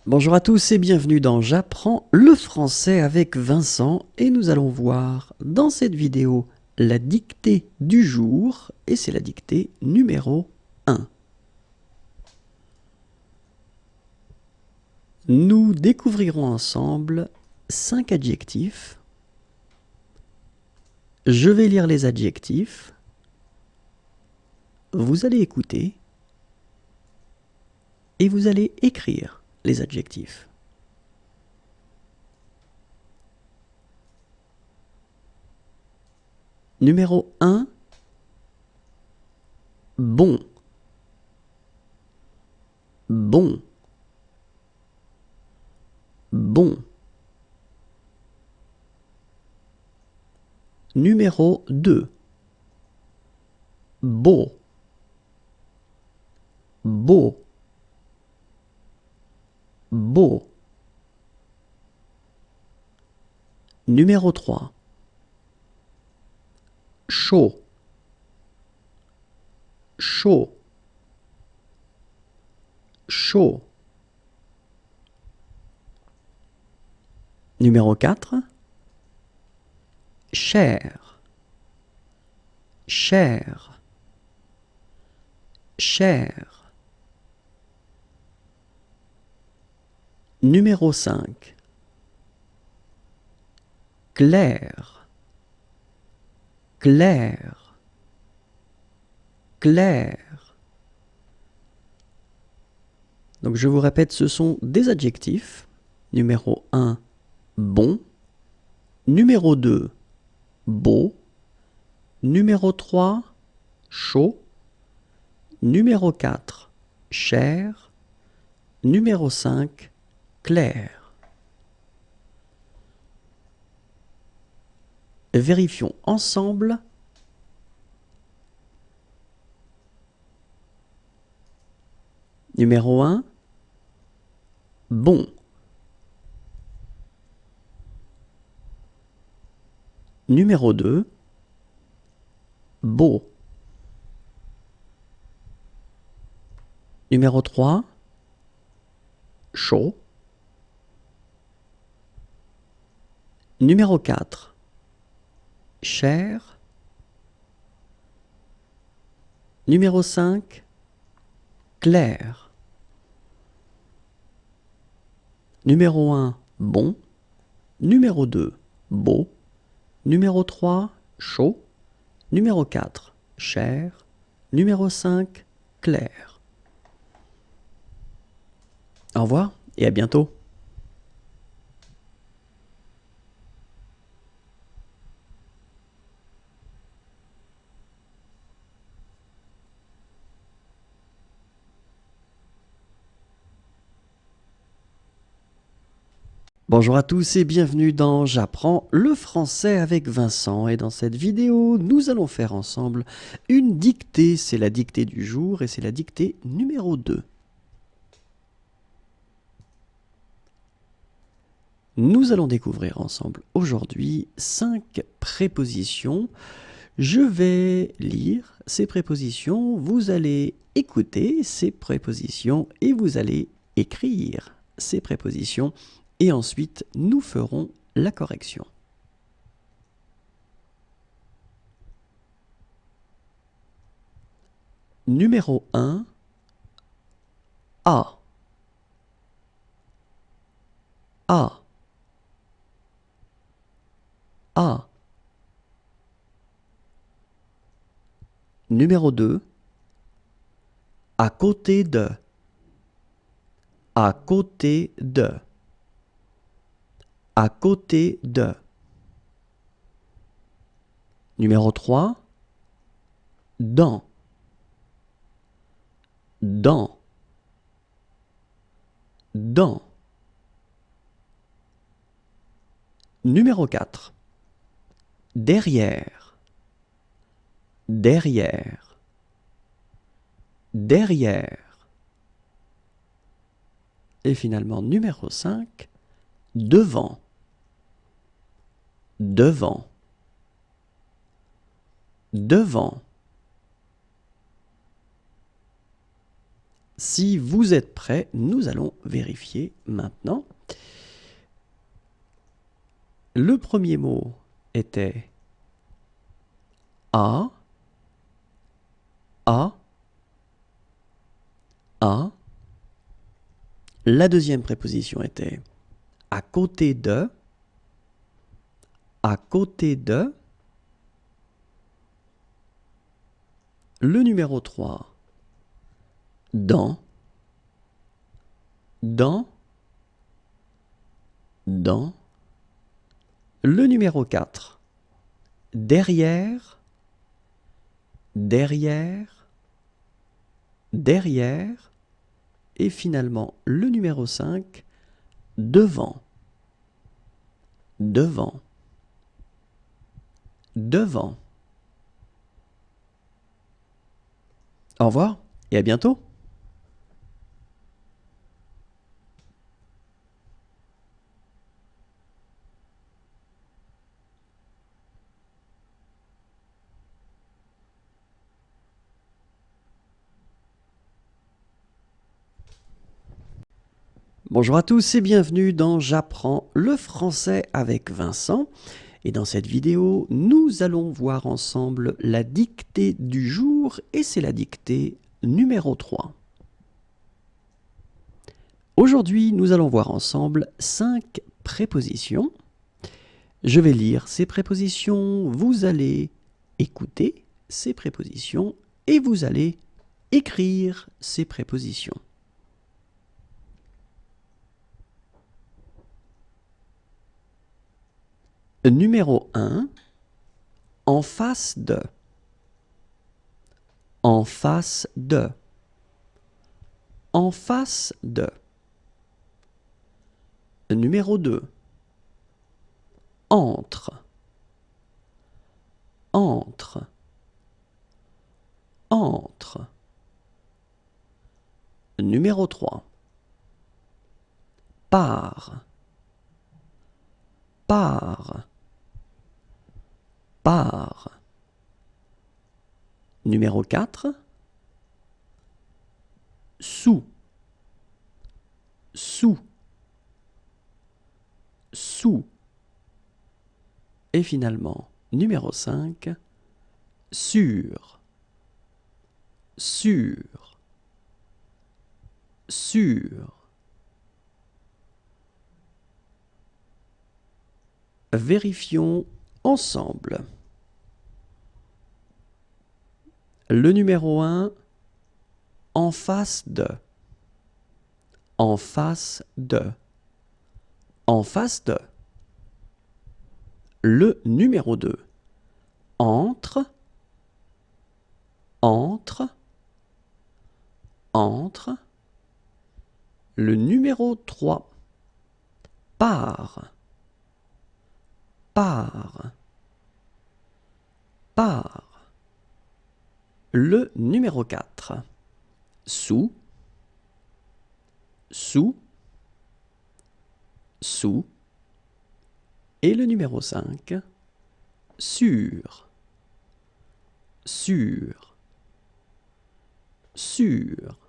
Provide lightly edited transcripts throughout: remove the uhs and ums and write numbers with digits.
Bonjour à tous et bienvenue dans J'apprends le français avec Vincent et nous allons voir dans cette vidéo la dictée du jour et c'est la dictée numéro 1. Nous découvrirons ensemble 5 adjectifs. Je vais lire les adjectifs. Vous allez écouter et vous allez écrire les adjectifs. Numéro 1, bon. Bon. Bon. Numéro 2, beau. Beau. Beau. Numéro 3, chaud. Chaud. Chaud. Numéro 4, cher. Cher. Cher. Numéro 5, clair. Clair. Clair. Donc je vous répète, ce sont des adjectifs. Numéro 1, bon. Numéro 2, beau. Numéro 3, chaud. Numéro 4, cher. Numéro 5, clair. Vérifions ensemble. Numéro 1, bon. Numéro 2, beau. Numéro 3, chaud. Numéro 4, cher. Numéro 5, clair. Numéro 1, bon. Numéro 2, beau. Numéro 3, chaud. Numéro 4, cher. Numéro 5, clair. Au revoir et à bientôt. Bonjour à tous et bienvenue dans J'apprends le français avec Vincent et dans cette vidéo nous allons faire ensemble une dictée, c'est la dictée du jour et c'est la dictée numéro 2. Nous allons découvrir ensemble aujourd'hui 5 prépositions. Je vais lire ces prépositions, vous allez écouter ces prépositions et vous allez écrire ces prépositions et ensuite nous ferons la correction. Numéro 1, A. A. A. Numéro 2, à côté de. À côté de. À côté de. Numéro 3, dans. Dans. Dans. Numéro 4, derrière. Derrière. Derrière. Et finalement, numéro 5, devant. Devant. Devant. Si vous êtes prêts, nous allons vérifier maintenant. Le premier mot était A, A, A. La deuxième préposition était à côté de, à côté de. Le numéro 3, dans, dans, dans. Le numéro 4, derrière, derrière, derrière. Et finalement, le numéro 5, devant, devant, devant. Au revoir et à bientôt. Bonjour à tous et bienvenue dans J'apprends le français avec Vincent. Et dans cette vidéo, nous allons voir ensemble la dictée du jour et c'est la dictée numéro 3. Aujourd'hui, nous allons voir ensemble 5 prépositions. Je vais lire ces prépositions, vous allez écouter ces prépositions et vous allez écrire ces prépositions. Numéro 1, en face de, en face de, en face de. Numéro 2, entre, entre, entre. Numéro 3, par, par, par. Numéro 4, sous, sous, sous. Et finalement, numéro 5, sur, sur, sur. Vérifions ensemble. Le numéro 1, en face de, en face de, en face de. Le numéro 2, entre, entre, entre. Le numéro 3, par, par, par. Le numéro 4, sous, sous, sous. Et le numéro 5, sur, sur, sur.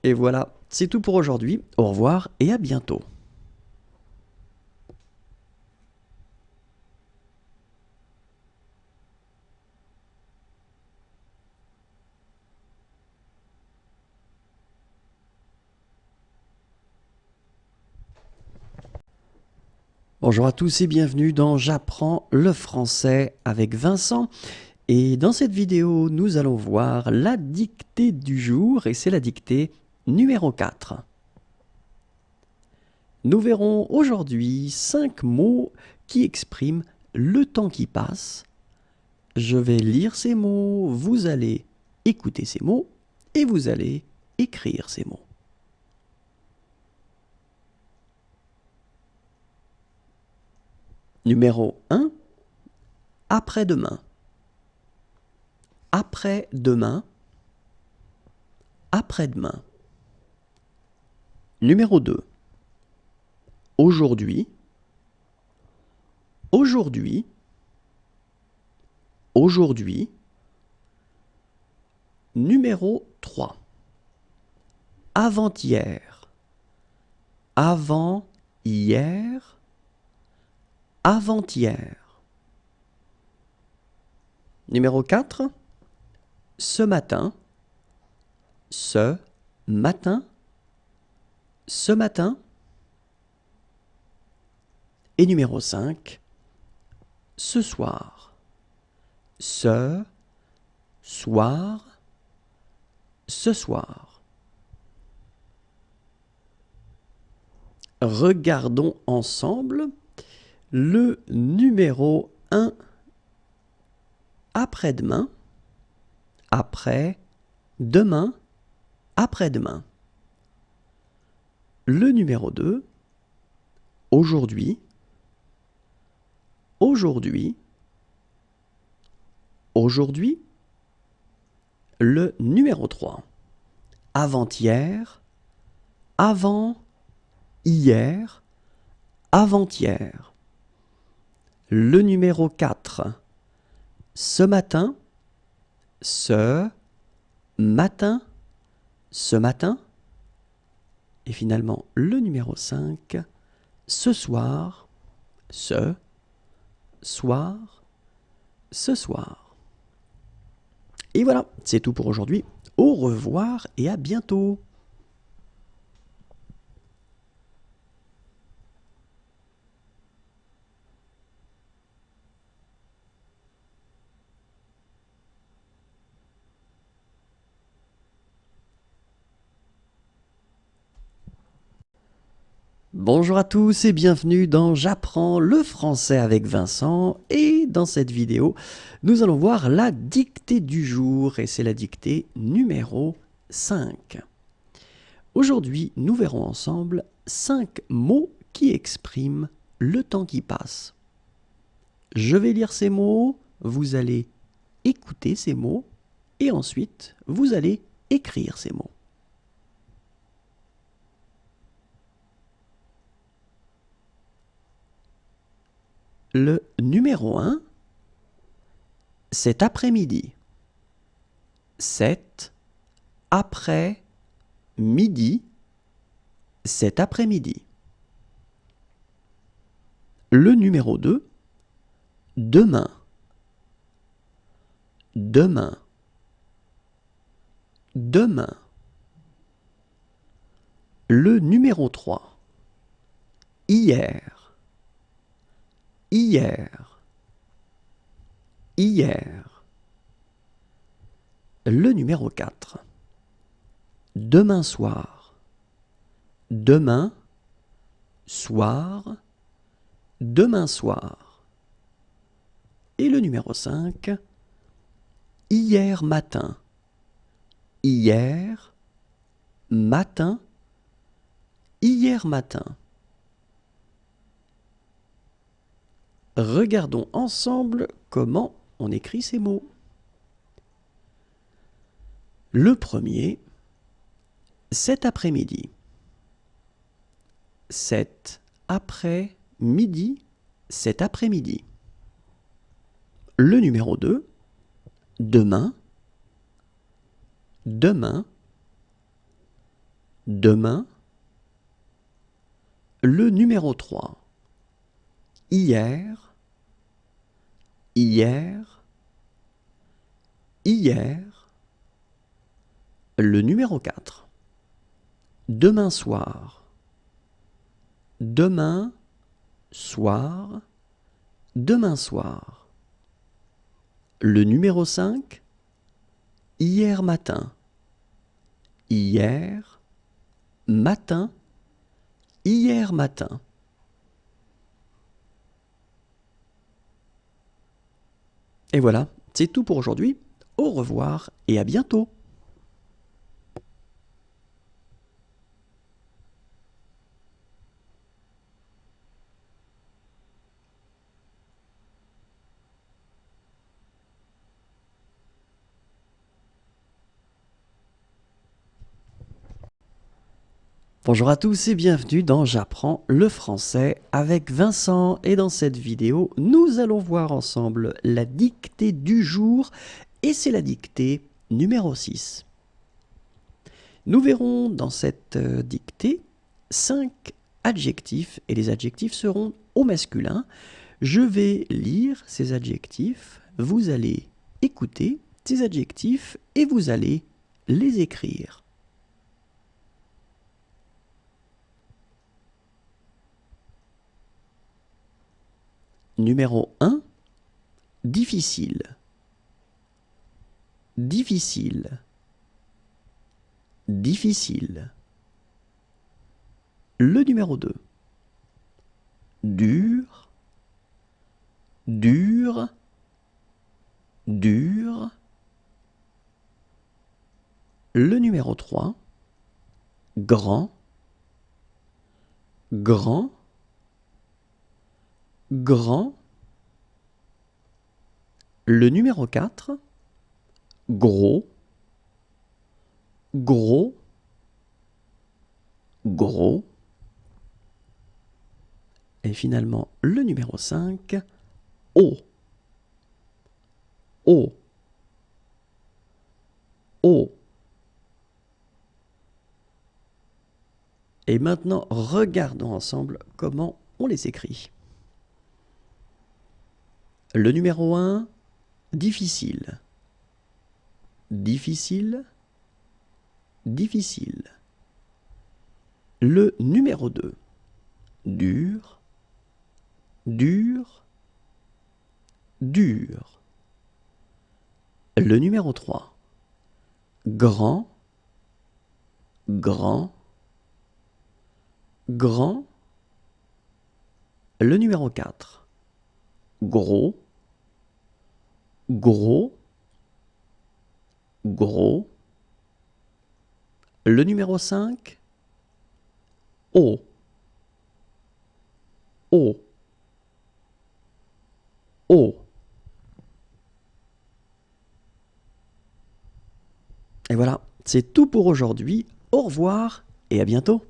Et voilà, c'est tout pour aujourd'hui. Au revoir et à bientôt. Bonjour à tous et bienvenue dans J'apprends le français avec Vincent. Et dans cette vidéo, nous allons voir la dictée du jour et c'est la dictée numéro 4. Nous verrons aujourd'hui 5 mots qui expriment le temps qui passe. Je vais lire ces mots, vous allez écouter ces mots et vous allez écrire ces mots. Numéro 1, après-demain. Après-demain, après-demain. Numéro 2, aujourd'hui, aujourd'hui, aujourd'hui. Numéro 3. Avant-hier. Avant-hier. Avant-hier. Numéro 4. Ce matin. Ce matin. Ce matin. Et numéro 5. Ce soir. Ce soir. Ce soir. Regardons ensemble le numéro 1. Après-demain. Après, demain, après-demain. Le numéro 2. Aujourd'hui. Aujourd'hui. Aujourd'hui. Le numéro 3. Avant-hier. Avant, hier, avant-hier. Le numéro 4. Ce matin. Ce matin. Ce matin. Et finalement, le numéro 5. Ce soir. Ce soir. Ce soir. Et voilà, c'est tout pour aujourd'hui. Au revoir et à bientôt. Bonjour à tous et bienvenue dans J'apprends le français avec Vincent, et dans cette vidéo nous allons voir la dictée du jour et c'est la dictée numéro 5. Aujourd'hui nous verrons ensemble 5 mots qui expriment le temps qui passe. Je vais lire ces mots, vous allez écouter ces mots et ensuite vous allez écrire ces mots. Le numéro 1, cet après-midi. Cet après-midi. Cet après-midi. Le numéro 2, demain. Demain. Demain. Le numéro 3, hier. Hier. Hier. Le numéro 4. Demain soir. Demain soir. Demain soir. Et le numéro 5. Hier matin. Hier matin. Hier matin. Regardons ensemble comment on écrit ces mots. Le premier, cet après-midi. Cet après-midi. Cet après-midi. Le numéro 2, demain. Demain. Demain. Le numéro 3, hier. Hier. Hier. Le numéro 4. Demain soir. Demain soir. Demain soir. Le numéro 5. Hier matin. Hier matin. Hier matin. Et voilà, c'est tout pour aujourd'hui. Au revoir et à bientôt. Bonjour à tous et bienvenue dans J'apprends le français avec Vincent, et dans cette vidéo nous allons voir ensemble la dictée du jour et c'est la dictée numéro 6. Nous verrons dans cette dictée 5 adjectifs et les adjectifs seront au masculin. Je vais lire ces adjectifs, vous allez écouter ces adjectifs et vous allez les écrire. Numéro 1, difficile. Difficile. Difficile. Le numéro 2, dur. Dur. Dur. Le numéro 3, grand. Grand. Grand. Le numéro 4, gros. Gros. Gros. Et finalement, le numéro 5, haut. Haut. Haut. Et maintenant, regardons ensemble comment on les écrit. Le numéro 1, difficile. Difficile. Difficile. Le numéro 2, dur. Dur. Dur. Le numéro 3, grand. Grand. Grand. Le numéro 4, gros. Gros. Gros. Le numéro 5, haut. Haut. Haut. Et voilà, c'est tout pour aujourd'hui. Au revoir et à bientôt.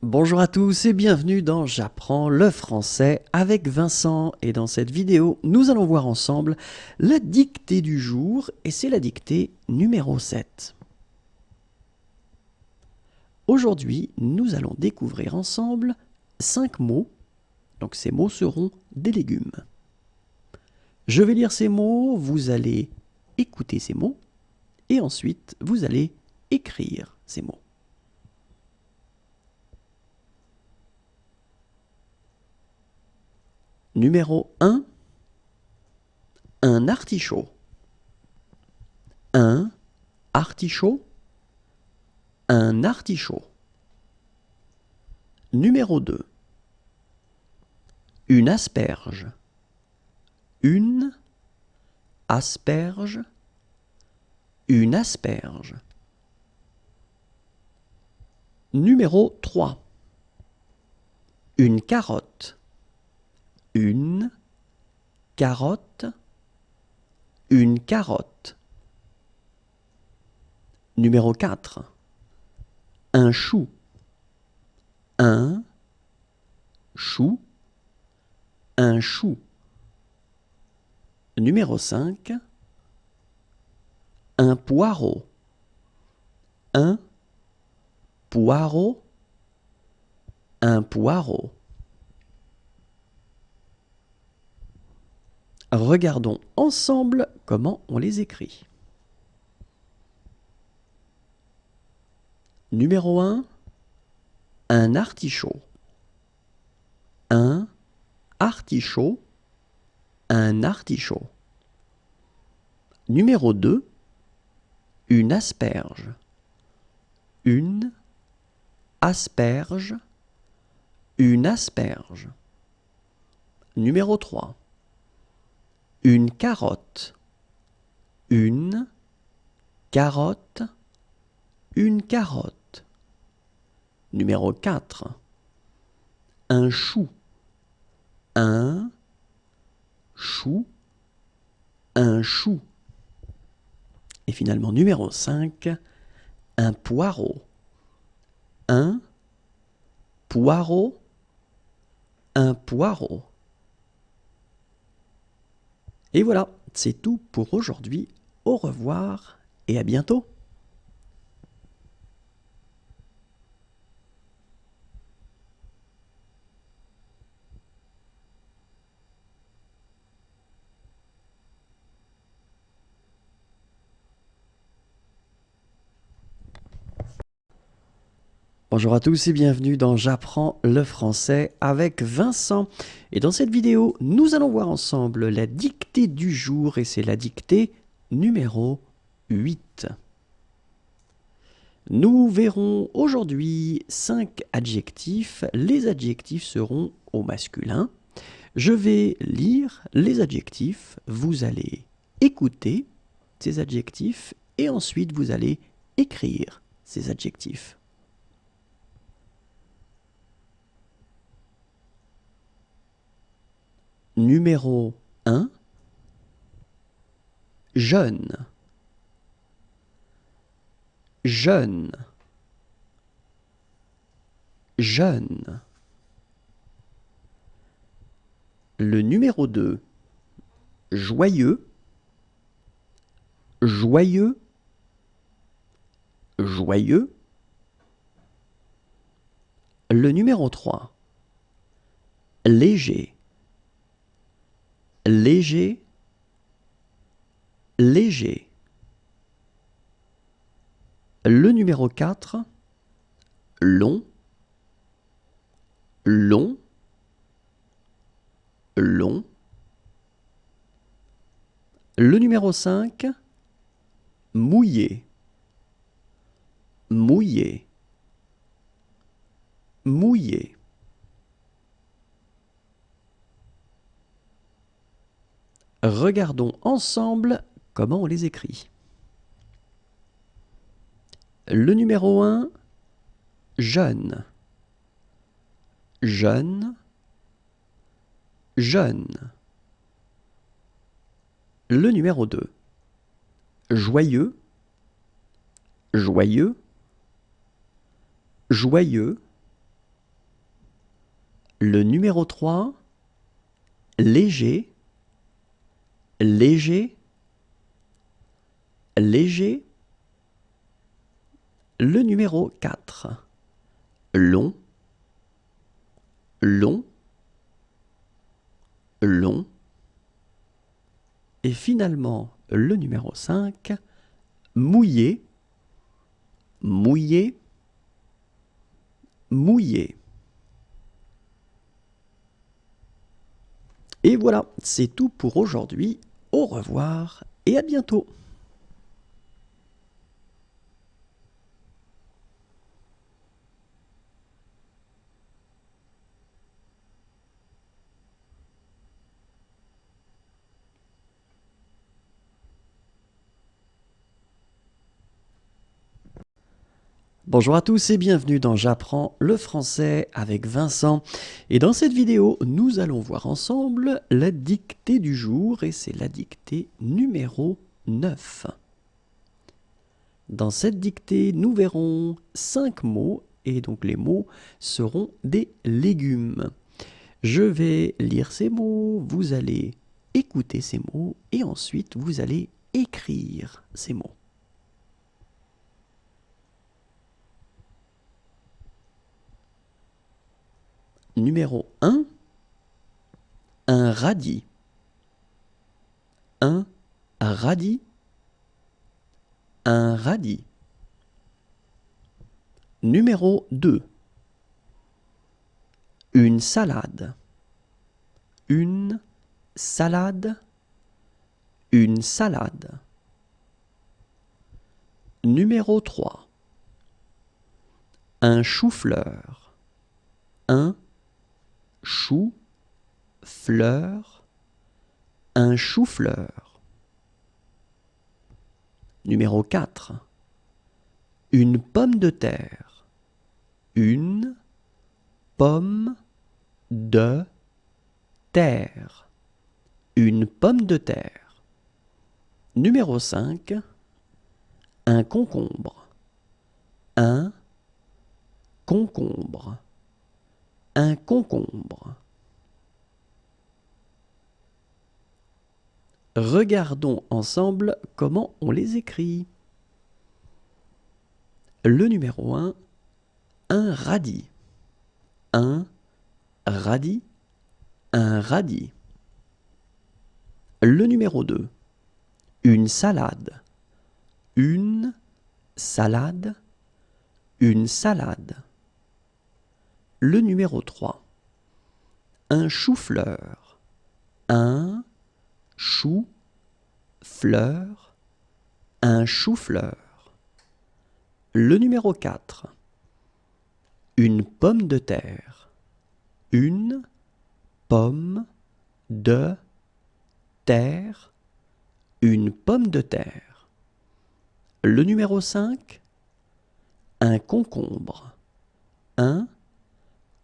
Bonjour à tous et bienvenue dans J'apprends le français avec Vincent, et dans cette vidéo nous allons voir ensemble la dictée du jour et c'est la dictée numéro 7. Aujourd'hui nous allons découvrir ensemble 5 mots, donc ces mots seront des légumes. Je vais lire ces mots, vous allez écouter ces mots et ensuite vous allez écrire ces mots. Numéro 1, un artichaut. Un artichaut. Un artichaut. Numéro 2, une asperge. Une asperge. Une asperge. Numéro 3, une carotte. Une carotte. Une carotte. Numéro 4, un chou. Un chou. Un chou. Numéro 5, un poireau. Un poireau. Un poireau. Regardons ensemble comment on les écrit. Numéro 1, un artichaut. Un artichaut. Un artichaut. Numéro 2, une asperge. Une asperge. Une asperge. Numéro 3, une carotte. Une carotte. une carotte. Numéro 4, un chou. Un chou, un chou. Et finalement, numéro 5, un poireau. Un poireau, un poireau. Et voilà, c'est tout pour aujourd'hui. Au revoir et à bientôt. Bonjour à tous et bienvenue dans J'apprends le français avec Vincent. Et dans cette vidéo, nous allons voir ensemble la dictée du jour et c'est la dictée numéro 8. Nous verrons aujourd'hui 5 adjectifs. Les adjectifs seront au masculin. Je vais lire les adjectifs, vous allez écouter ces adjectifs et ensuite vous allez écrire ces adjectifs. Numéro 1, jeune. Jeune. Jeune. Le numéro 2, joyeux. Joyeux. Joyeux. Le numéro 3, léger. Léger. Léger. Le numéro 4, long. Long. Long. Le numéro 5, mouillé. Mouillé. Mouillé. Regardons ensemble comment on les écrit. Le numéro 1, jeune. Jeune. Jeune. Le numéro 2, joyeux. Joyeux. Joyeux. Le numéro 3, léger. Léger. Léger. Le numéro 4, long. Long. Long. Et finalement, le numéro 5, mouillé. Mouillé. Mouillé. Et voilà, c'est tout pour aujourd'hui. Au revoir et à bientôt. Bonjour à tous et bienvenue dans J'apprends le français avec Vincent. Et dans cette vidéo, nous allons voir ensemble la dictée du jour et c'est la dictée numéro 9. Dans cette dictée, nous verrons 5 mots et donc les mots seront des légumes. Je vais lire ces mots, vous allez écouter ces mots et ensuite vous allez écrire ces mots. Numéro 1, un radis. Un radis. Un radis. Numéro 2, une salade. Une salade. Une salade. Numéro 3, un chou-fleur. Un chou-fleur. Un chou-fleur. Numéro 4, Une pomme de terre. Une pomme de terre. Une pomme de terre. Numéro 5. Un concombre. Un concombre. Un concombre. Regardons ensemble comment on les écrit. Le numéro 1, un radis. Un radis. Un radis. Le numéro 2, une salade. Une salade. Une salade. Le numéro 3, un chou-fleur. Un chou-fleur. Un chou-fleur. Le numéro 4, une pomme de terre. Une pomme de terre. Une pomme de terre. Le numéro 5, un concombre. Un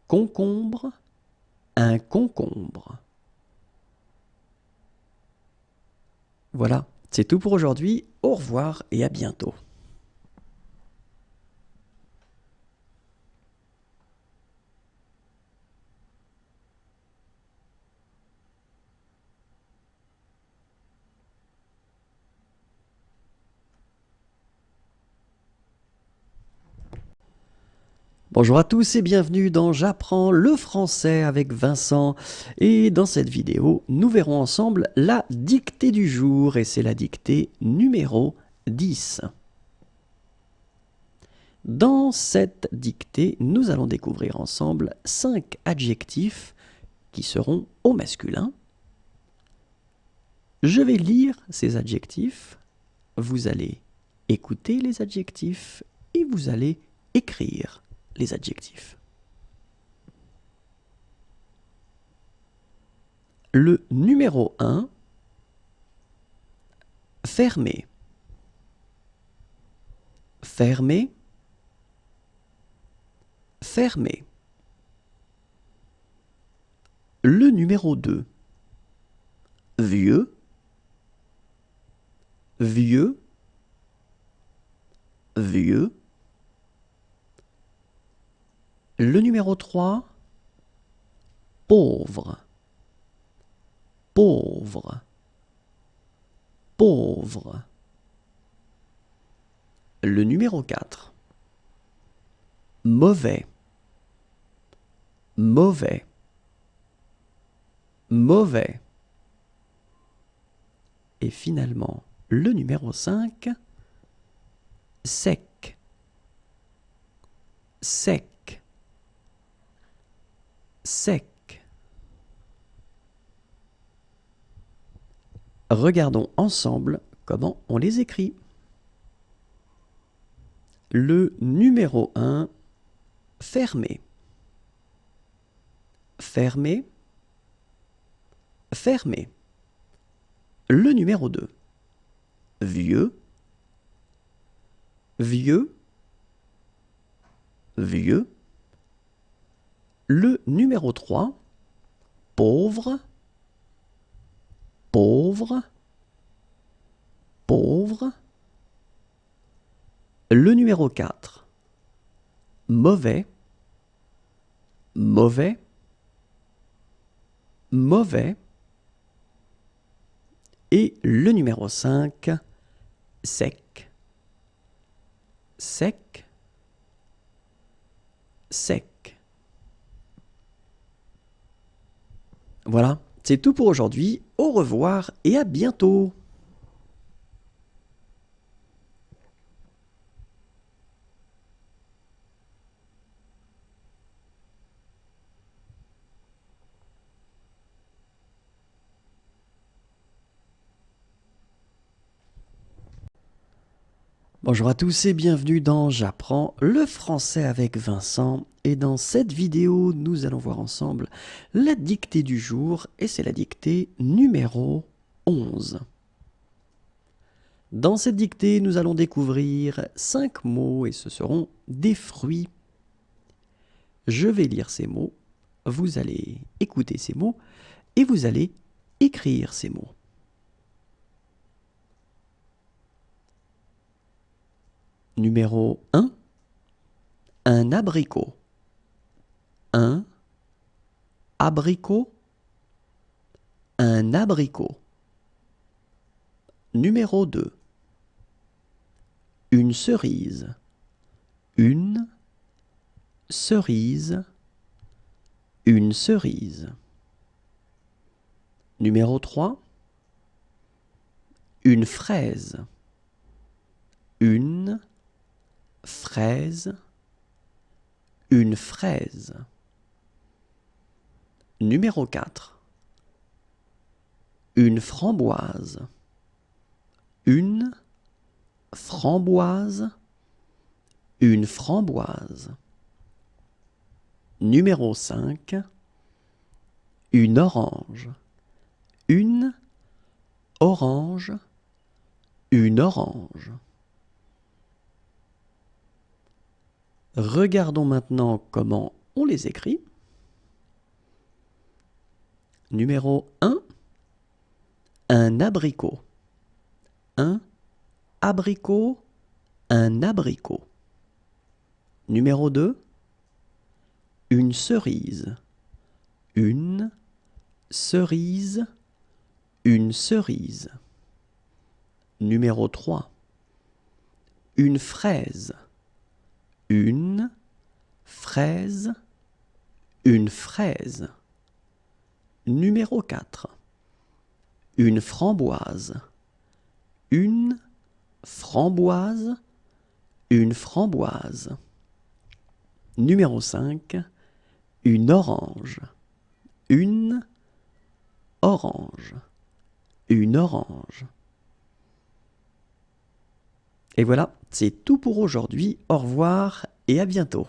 concombre. Un concombre. Voilà, c'est tout pour aujourd'hui. Au revoir et à bientôt. Bonjour à tous et bienvenue dans J'apprends le français avec Vincent. Et dans cette vidéo, nous verrons ensemble la dictée du jour et c'est la dictée numéro 10. Dans cette dictée, nous allons découvrir ensemble 5 adjectifs qui seront au masculin. Je vais lire ces adjectifs, vous allez écouter les adjectifs et vous allez écrire les adjectifs. Le numéro 1, fermé. Fermé. Fermé. Le numéro 2, vieux. Vieux. Vieux. Le numéro 3, pauvre. Pauvre. Pauvre. Le numéro 4, mauvais. Mauvais. Mauvais. Et finalement, le numéro 5, sec. Sec. Sec. Regardons ensemble comment on les écrit. Le numéro 1, fermé. Fermé. Fermé. Le numéro 2, vieux. Vieux. Vieux. Le numéro 3, pauvre. Pauvre. Pauvre. Le numéro 4, mauvais. Mauvais. Mauvais. Et le numéro 5, sec. Sec. Sec. Voilà, c'est tout pour aujourd'hui. Au revoir et à bientôt. Bonjour à tous et bienvenue dans J'apprends le français avec Vincent. Et dans cette vidéo, nous allons voir ensemble la dictée du jour et c'est la dictée numéro 11. Dans cette dictée, nous allons découvrir 5 mots et ce seront des fruits. Je vais lire ces mots, vous allez écouter ces mots et vous allez écrire ces mots. Numéro 1, un abricot. Un abricot. Un abricot. Numéro 2, une cerise. Une cerise. Une cerise. Numéro 3, une fraise. Une fraise. Une fraise. Numéro 4, une framboise. Une framboise. Une framboise. Numéro 5, une orange. Une orange. Une orange. Regardons maintenant comment on les écrit. Numéro 1, un abricot. Un abricot. Un abricot. Numéro 2, une cerise. Une cerise. Une cerise. Numéro 3, une fraise. Une fraise. Une fraise. Numéro 4, une framboise. Une framboise. Une framboise. Numéro 5, une orange. Une orange. Une orange. Et voilà, c'est tout pour aujourd'hui. Au revoir et à bientôt.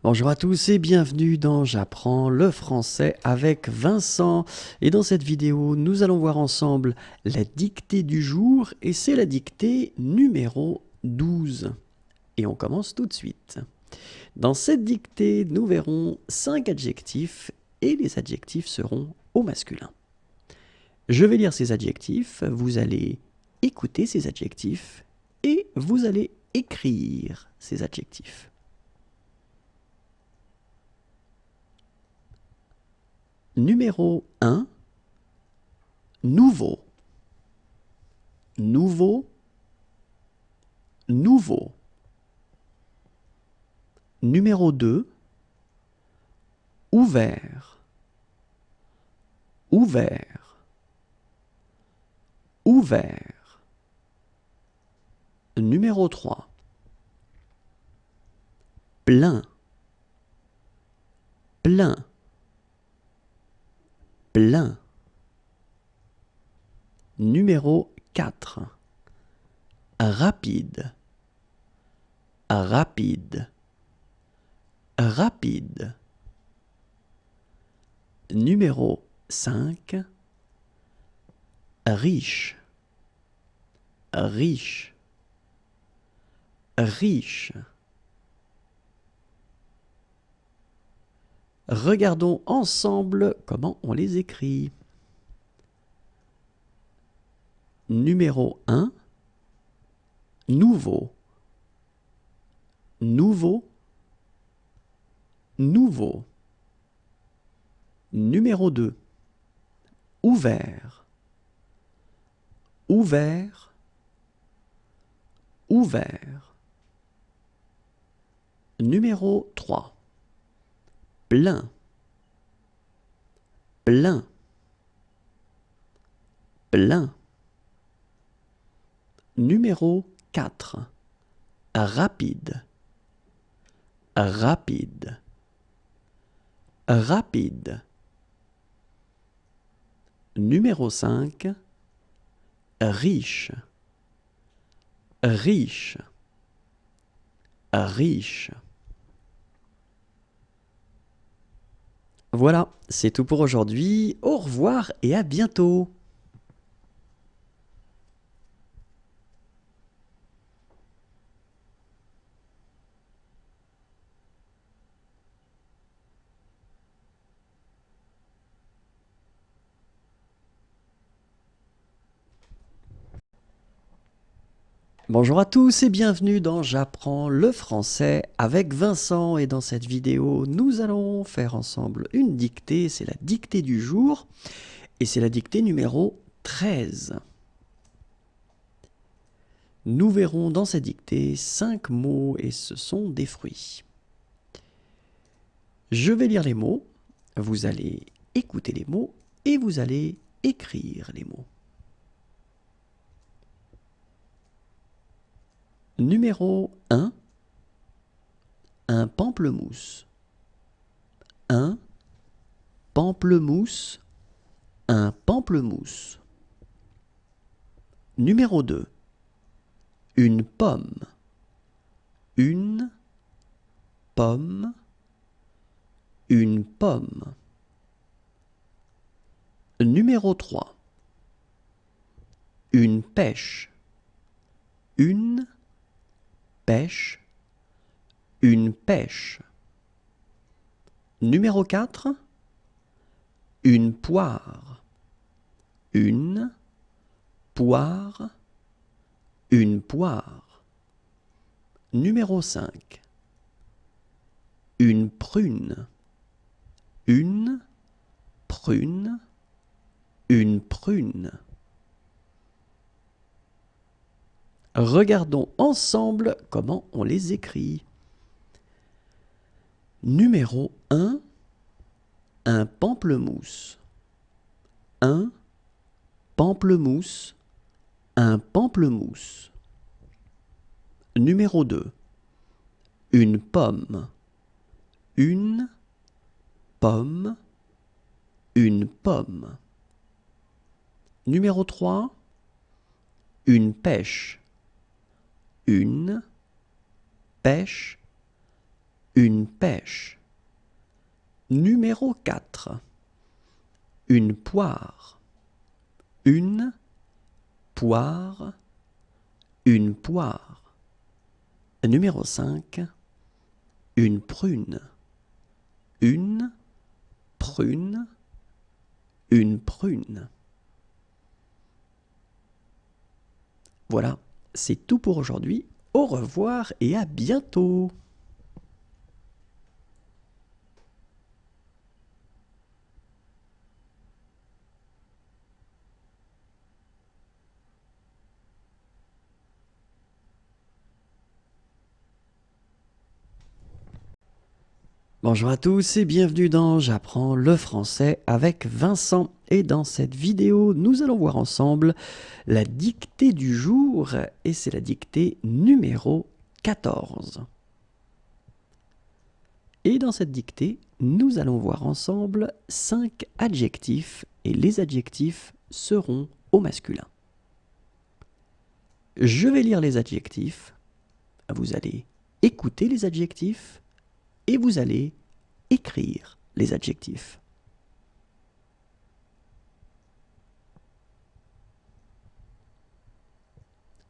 Bonjour à tous et bienvenue dans J'apprends le français avec Vincent. Et dans cette vidéo, nous allons voir ensemble la dictée du jour et c'est la dictée numéro 12. Et on commence tout de suite. Dans cette dictée, nous verrons 5 adjectifs et les adjectifs seront au masculin. Je vais lire ces adjectifs, vous allez écouter ces adjectifs et vous allez écrire ces adjectifs. Numéro 1, nouveau. Nouveau. Nouveau. Numéro 2, ouvert. Ouvert. Ouvert. Numéro 3, plein. Plein. Plein. Numéro 4, rapide. Rapide. Rapide. Numéro 5, riche. Riche. Riche. Regardons ensemble comment on les écrit. Numéro 1, nouveau. Nouveau. Nouveau. Numéro 2, ouvert. Ouvert. Ouvert. Numéro 3, plein. Plein. Plein. Numéro 4, rapide. Rapide. Rapide. Numéro 5, riche, riche, riche. Voilà, c'est tout pour aujourd'hui. Au revoir et à bientôt. Bonjour à tous et bienvenue dans J'apprends le français avec Vincent, et dans cette vidéo nous allons faire ensemble une dictée, c'est la dictée du jour et c'est la dictée numéro 13. Nous verrons dans cette dictée 5 mots et ce sont des fruits. Je vais lire les mots, vous allez écouter les mots et vous allez écrire les mots. Numéro 1, un pamplemousse. Un pamplemousse, un pamplemousse. Numéro 2, une pomme. Une pomme, une pomme. Numéro 3, une pêche. Une pêche, une pêche. Numéro 4, une poire. Une poire, une poire. Numéro 5, une prune. Une prune, une prune. Regardons ensemble comment on les écrit. Numéro 1, un pamplemousse. Un pamplemousse, un pamplemousse. Numéro 2, une pomme. Une pomme, une pomme. Numéro 3, une pêche. Une pêche, une pêche. Numéro 4, une poire. Une poire, une poire. Numéro 5, une prune. Une prune, une prune. Voilà, c'est tout pour aujourd'hui. Au revoir et à bientôt. Bonjour à tous et bienvenue dans J'apprends le français avec Vincent. Et dans cette vidéo, nous allons voir ensemble la dictée du jour et c'est la dictée numéro 14. Et dans cette dictée, nous allons voir ensemble 5 adjectifs et les adjectifs seront au masculin. Je vais lire les adjectifs, vous allez écouter les adjectifs et vous allez écrire les adjectifs.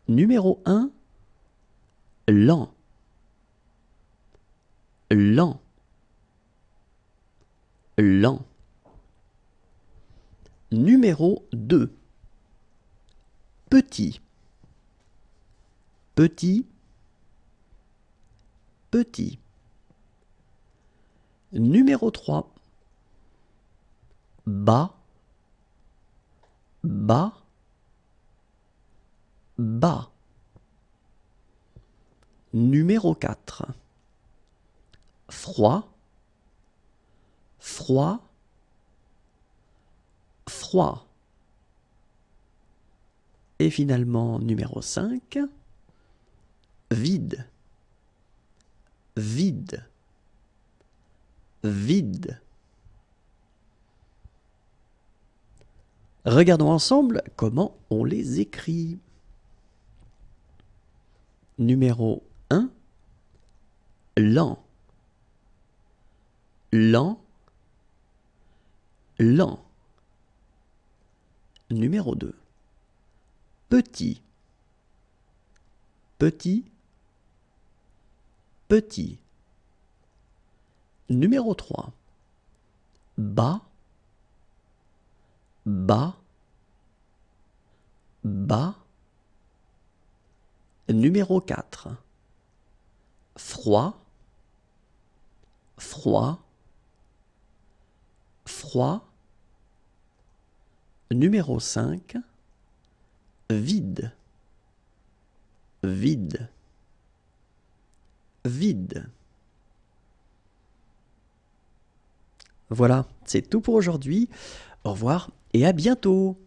Numéro 1, lent. Lent. Lent. Numéro 2, petit. Petit. Petit. Numéro 3, bas. Bas. Bas. Numéro 4, froid. Froid. Froid. Et finalement, numéro 5, vide. Vide. Vide. Regardons ensemble comment on les écrit. Numéro 1, lent, lent, lent. Numéro 2, petit, petit, petit. Numéro 3, bas, bas, bas. Numéro 4, froid, froid, froid. Numéro 5, vide, vide, vide. Voilà, c'est tout pour aujourd'hui. Au revoir et à bientôt.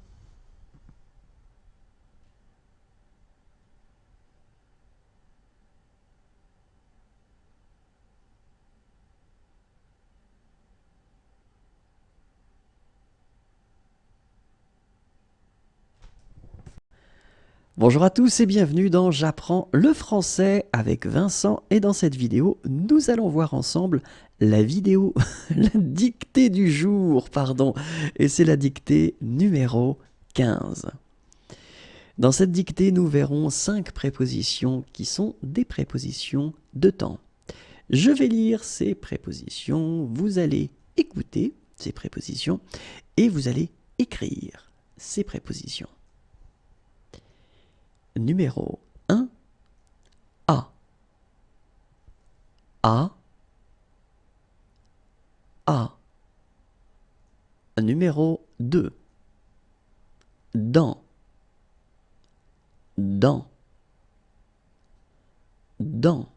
Bonjour à tous et bienvenue dans J'apprends le français avec Vincent, et dans cette vidéo, nous allons voir ensemble la dictée du jour, pardon, et c'est la dictée numéro 15. Dans cette dictée, nous verrons 5 prépositions qui sont des prépositions de temps. Je vais lire ces prépositions, vous allez écouter ces prépositions et vous allez écrire ces prépositions. Numéro 1, à, à, à. Numéro 2, dans, dans, dans.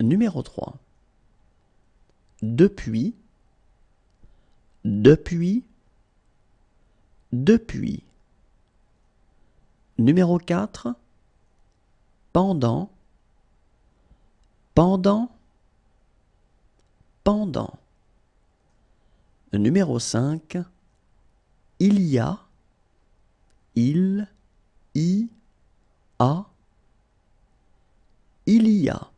Numéro 3, depuis, depuis, depuis. Numéro 4, pendant, pendant, pendant. Numéro 5, il y a, il, y, a, il y a.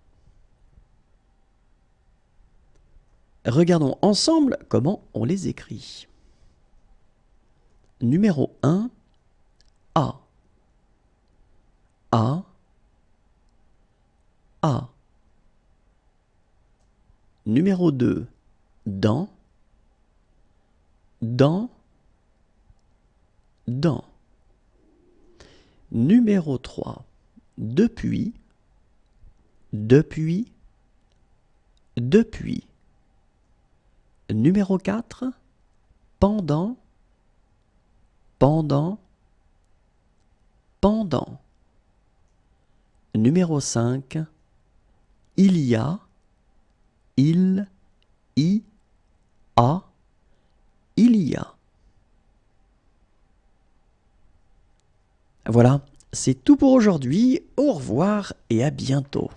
Regardons ensemble comment on les écrit. Numéro 1, à, à, à. Numéro 2, dans, dans, dans. Numéro 3, depuis, depuis, depuis. Numéro 4, pendant, pendant, pendant. Numéro 5, il y a, il, y, a, il y a. Voilà, c'est tout pour aujourd'hui. Au revoir et à bientôt.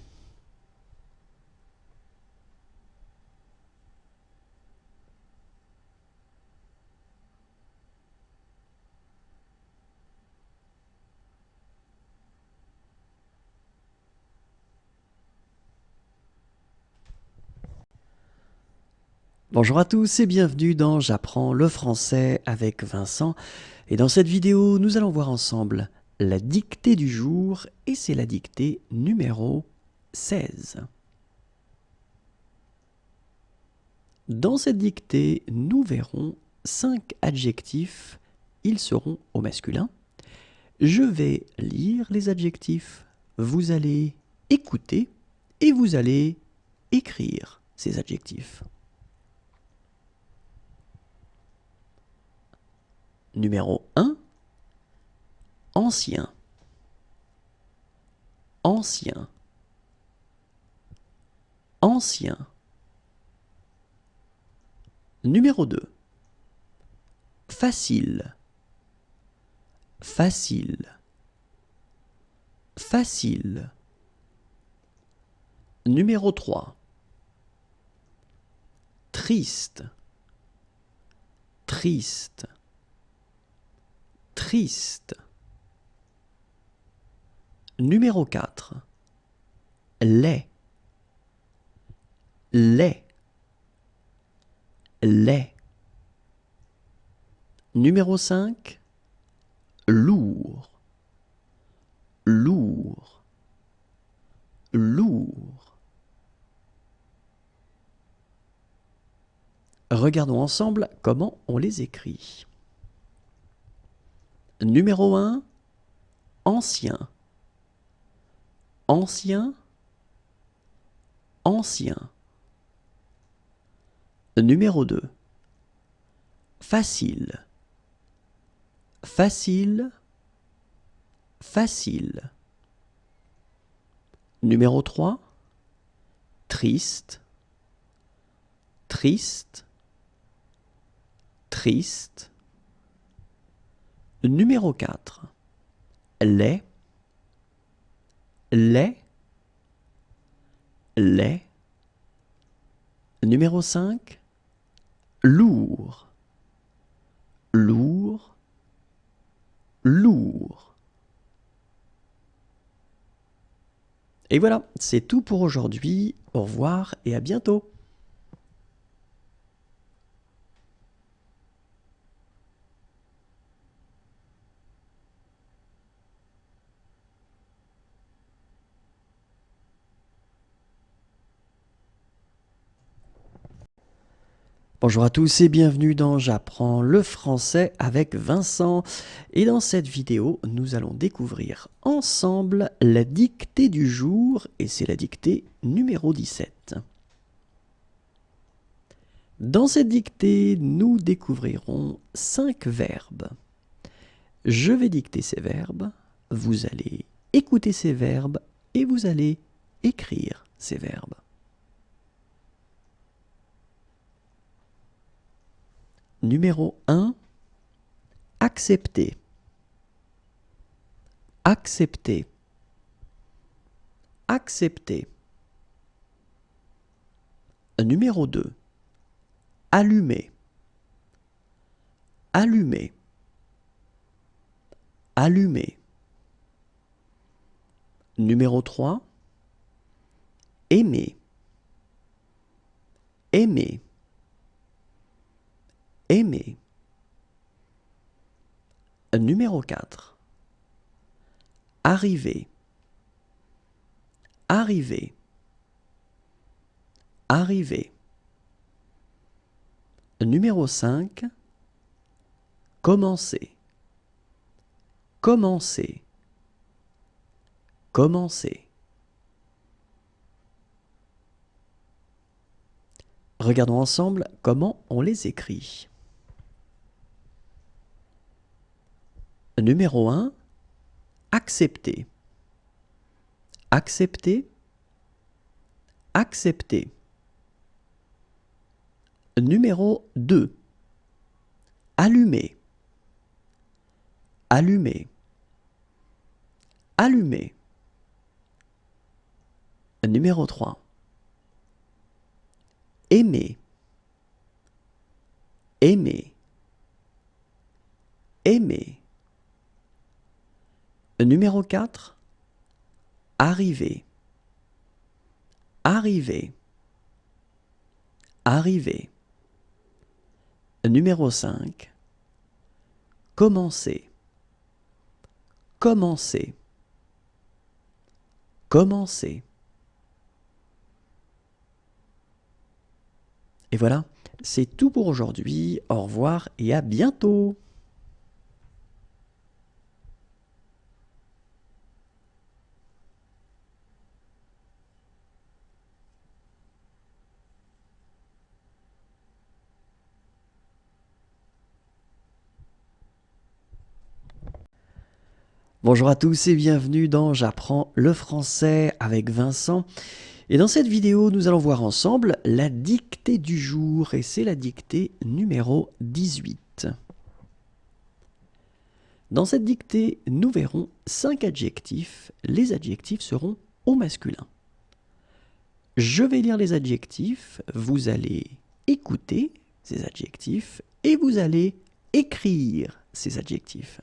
Bonjour à tous et bienvenue dans J'apprends le français avec Vincent. Et dans cette vidéo, nous allons voir ensemble la dictée du jour, et c'est la dictée numéro 16. Dans cette dictée, nous verrons 5 adjectifs. Ils seront au masculin. Je vais lire les adjectifs. Vous allez écouter et vous allez écrire ces adjectifs. Numéro 1, ancien, ancien, ancien. Numéro 2, facile, facile, facile. Numéro 3, triste, triste, triste. Numéro 4. Laid. Laid. Laid. Numéro 5. Lourd. Lourd. Lourd. Regardons ensemble comment on les écrit. Numéro 1. Ancien. Ancien. Ancien. Numéro 2. Facile. Facile. Facile. Numéro 3. Triste. Triste. Triste. Numéro 4. Laid. Laid. Laid. Numéro 5. Lourd. Lourd. Lourd. Et voilà, c'est tout pour aujourd'hui. Au revoir et à bientôt. Bonjour à tous et bienvenue dans J'apprends le français avec Vincent. Et dans cette vidéo, nous allons découvrir ensemble la dictée du jour et c'est la dictée numéro 17. Dans cette dictée, nous découvrirons 5 verbes. Je vais dicter ces verbes, vous allez écouter ces verbes et vous allez écrire ces verbes. Numéro 1, accepter. Accepter. Accepter. Numéro 2, allumer. Allumer. Allumer. Numéro 3, aimer. Aimer. Aimer. Numéro 4. Arriver. Arriver. Arriver. Numéro 5. Commencer. Commencer. Commencer. Regardons ensemble comment on les écrit. Numéro 1, accepter. Accepter. Accepter. Numéro 2, allumer. Allumer. Allumer. Numéro 3, aimer. Aimer. Aimer. Numéro 4, arriver. Arriver. Arriver. Numéro 5, commencer. Commencer. Commencer. Et voilà, c'est tout pour aujourd'hui. Au revoir et à bientôt. Bonjour à tous et bienvenue dans J'apprends le français avec Vincent. Et dans cette vidéo, nous allons voir ensemble la dictée du jour et c'est la dictée numéro 18. Dans cette dictée, nous verrons 5 adjectifs. Les adjectifs seront au masculin. Je vais lire les adjectifs, vous allez écouter ces adjectifs et vous allez écrire ces adjectifs.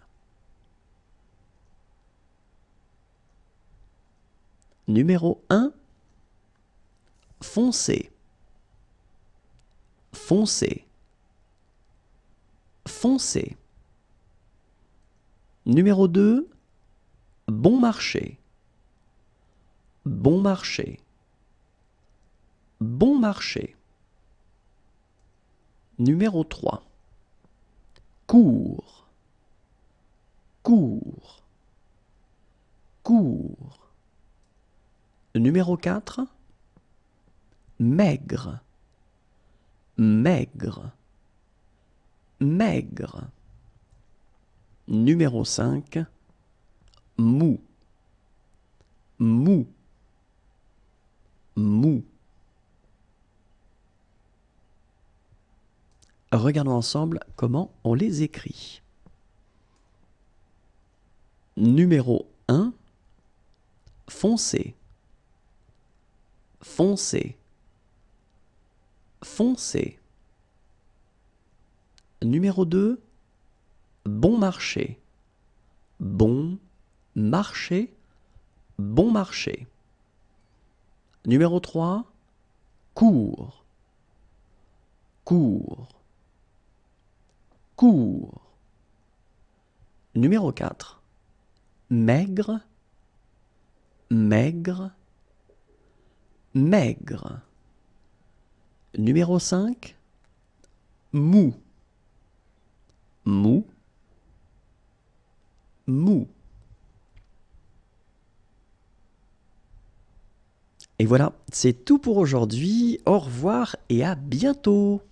Numéro 1, foncé, foncé, foncé. Numéro 2, bon marché, bon marché, bon marché. Numéro 3, court, court, court. Numéro 4, maigre, maigre, maigre. Numéro 5, mou, mou, mou. Regardons ensemble comment on les écrit. Numéro 1, foncé, foncé, foncé. Numéro 2, bon marché, bon marché, bon marché. Numéro 3, court, court, court. Numéro 4, maigre, maigre, maigre. Numéro 5, mou, mou, mou. Et voilà, c'est tout pour aujourd'hui. Au revoir et à bientôt.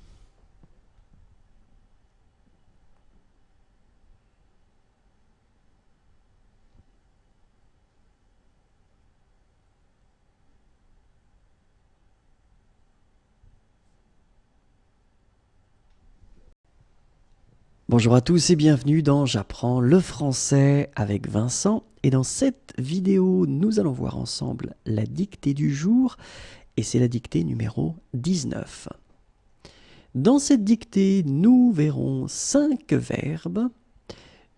Bonjour à tous et bienvenue dans J'apprends le français avec Vincent. Et dans cette vidéo, nous allons voir ensemble la dictée du jour et c'est la dictée numéro 19. Dans cette dictée, nous verrons 5 verbes.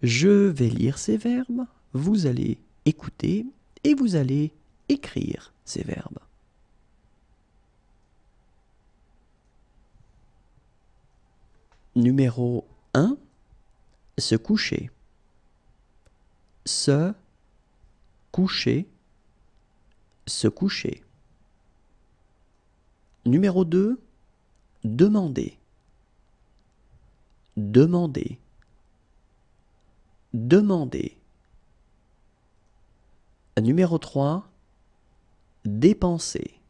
Je vais lire ces verbes, vous allez écouter et vous allez écrire ces verbes. Numéro 1, se coucher. Se coucher, se coucher. Numéro 2, demander. Demander. Demander. Numéro 3, dépenser.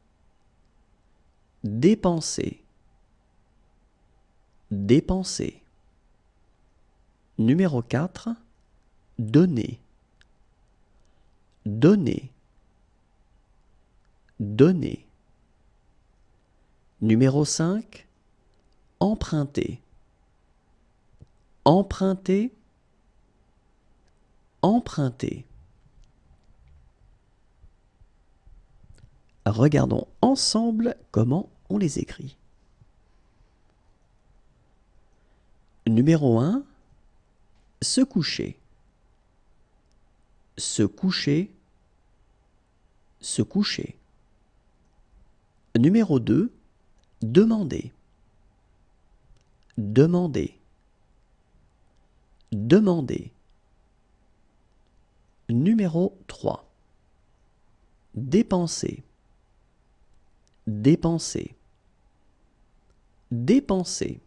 Dépenser. Dépenser. Numéro 4, donner. Donner. Donner. Numéro 5, emprunter. Emprunter. Emprunter. Regardons ensemble comment on les écrit. Numéro 1, se coucher. Se coucher. Se coucher. Numéro 2, demander. Demander. Demander. Numéro 3, dépenser. Dépenser. Dépenser.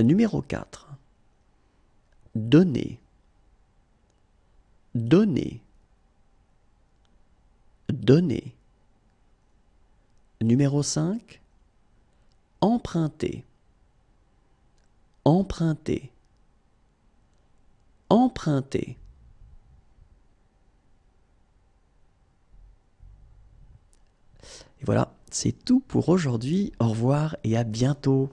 Numéro 4, donner. Donner. Donner. Numéro 5, emprunter. Emprunter. Emprunter. Et voilà, c'est tout pour aujourd'hui. Au revoir et à bientôt.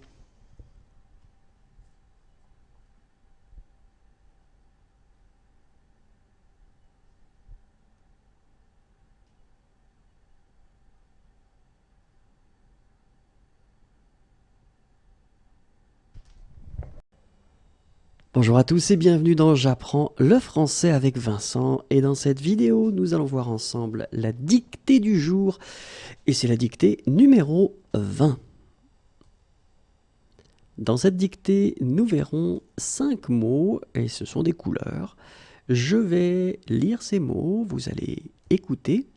Bonjour à tous et bienvenue dans J'apprends le français avec Vincent. Et dans cette vidéo, nous allons voir ensemble la dictée du jour. Et c'est la dictée numéro 20. Dans cette dictée, nous verrons 5 mots et ce sont des couleurs. Je vais lire ces mots, vous allez écouter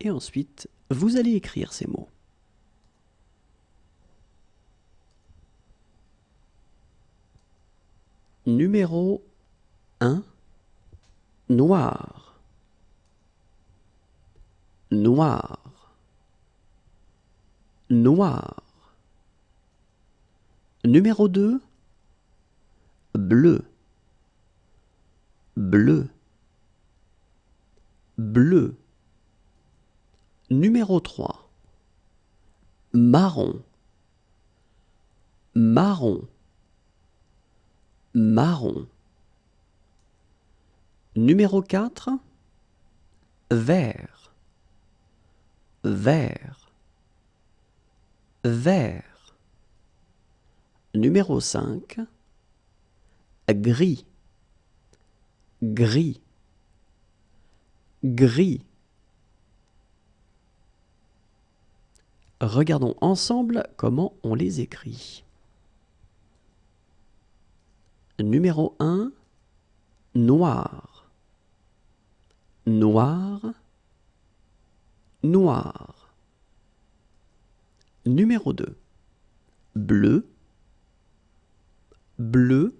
et ensuite vous allez écrire ces mots. Numéro 1, noir, noir, noir. Numéro 2, bleu, bleu, bleu. Numéro 3, marron, marron, marron. Numéro 4, vert, vert, vert. Numéro 5, gris, gris, gris. Regardons ensemble comment on les écrit. Numéro 1, noir, noir, noir. Numéro 2, bleu, bleu,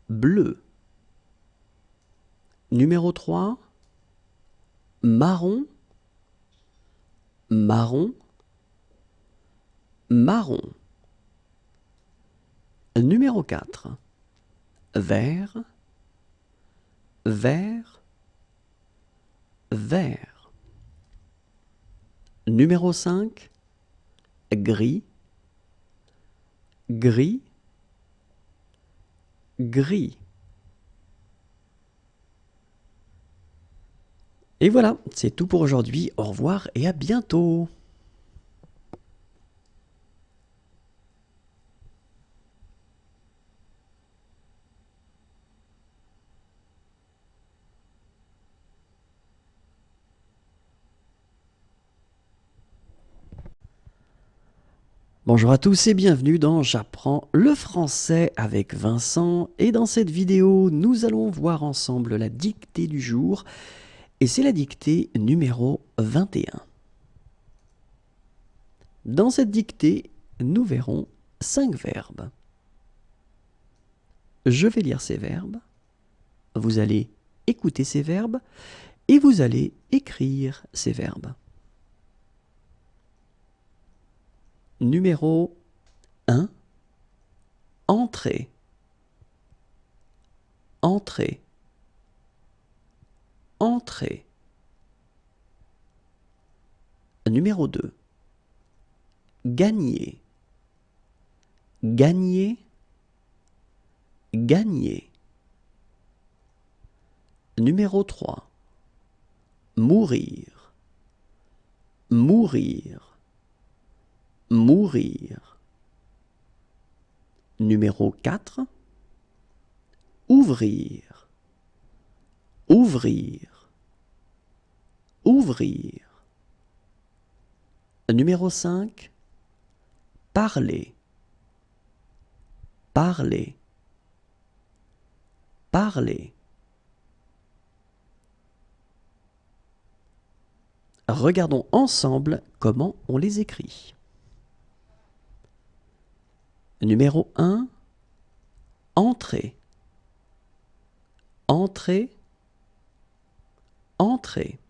bleu. Numéro 3, marron, marron, marron. Numéro 4, vert, vert, vert. Numéro 5, gris, gris, gris. Et voilà, c'est tout pour aujourd'hui. Au revoir et à bientôt. Bonjour à tous et bienvenue dans J'apprends le français avec Vincent. Et dans cette vidéo, nous allons voir ensemble la dictée du jour. Et c'est la dictée numéro 21. Dans cette dictée, nous verrons 5 verbes. Je vais lire ces verbes. Vous allez écouter ces verbes et vous allez écrire ces verbes. Numéro 1, entrer, entrer, entrer. Numéro 2, gagner, gagner, gagner. Numéro 3, mourir, mourir, mourir. Numéro 4, ouvrir, ouvrir, ouvrir. Numéro 5, parler, parler, parler. Regardons ensemble comment on les écrit. Numéro 1, entrer, entrer, entrer.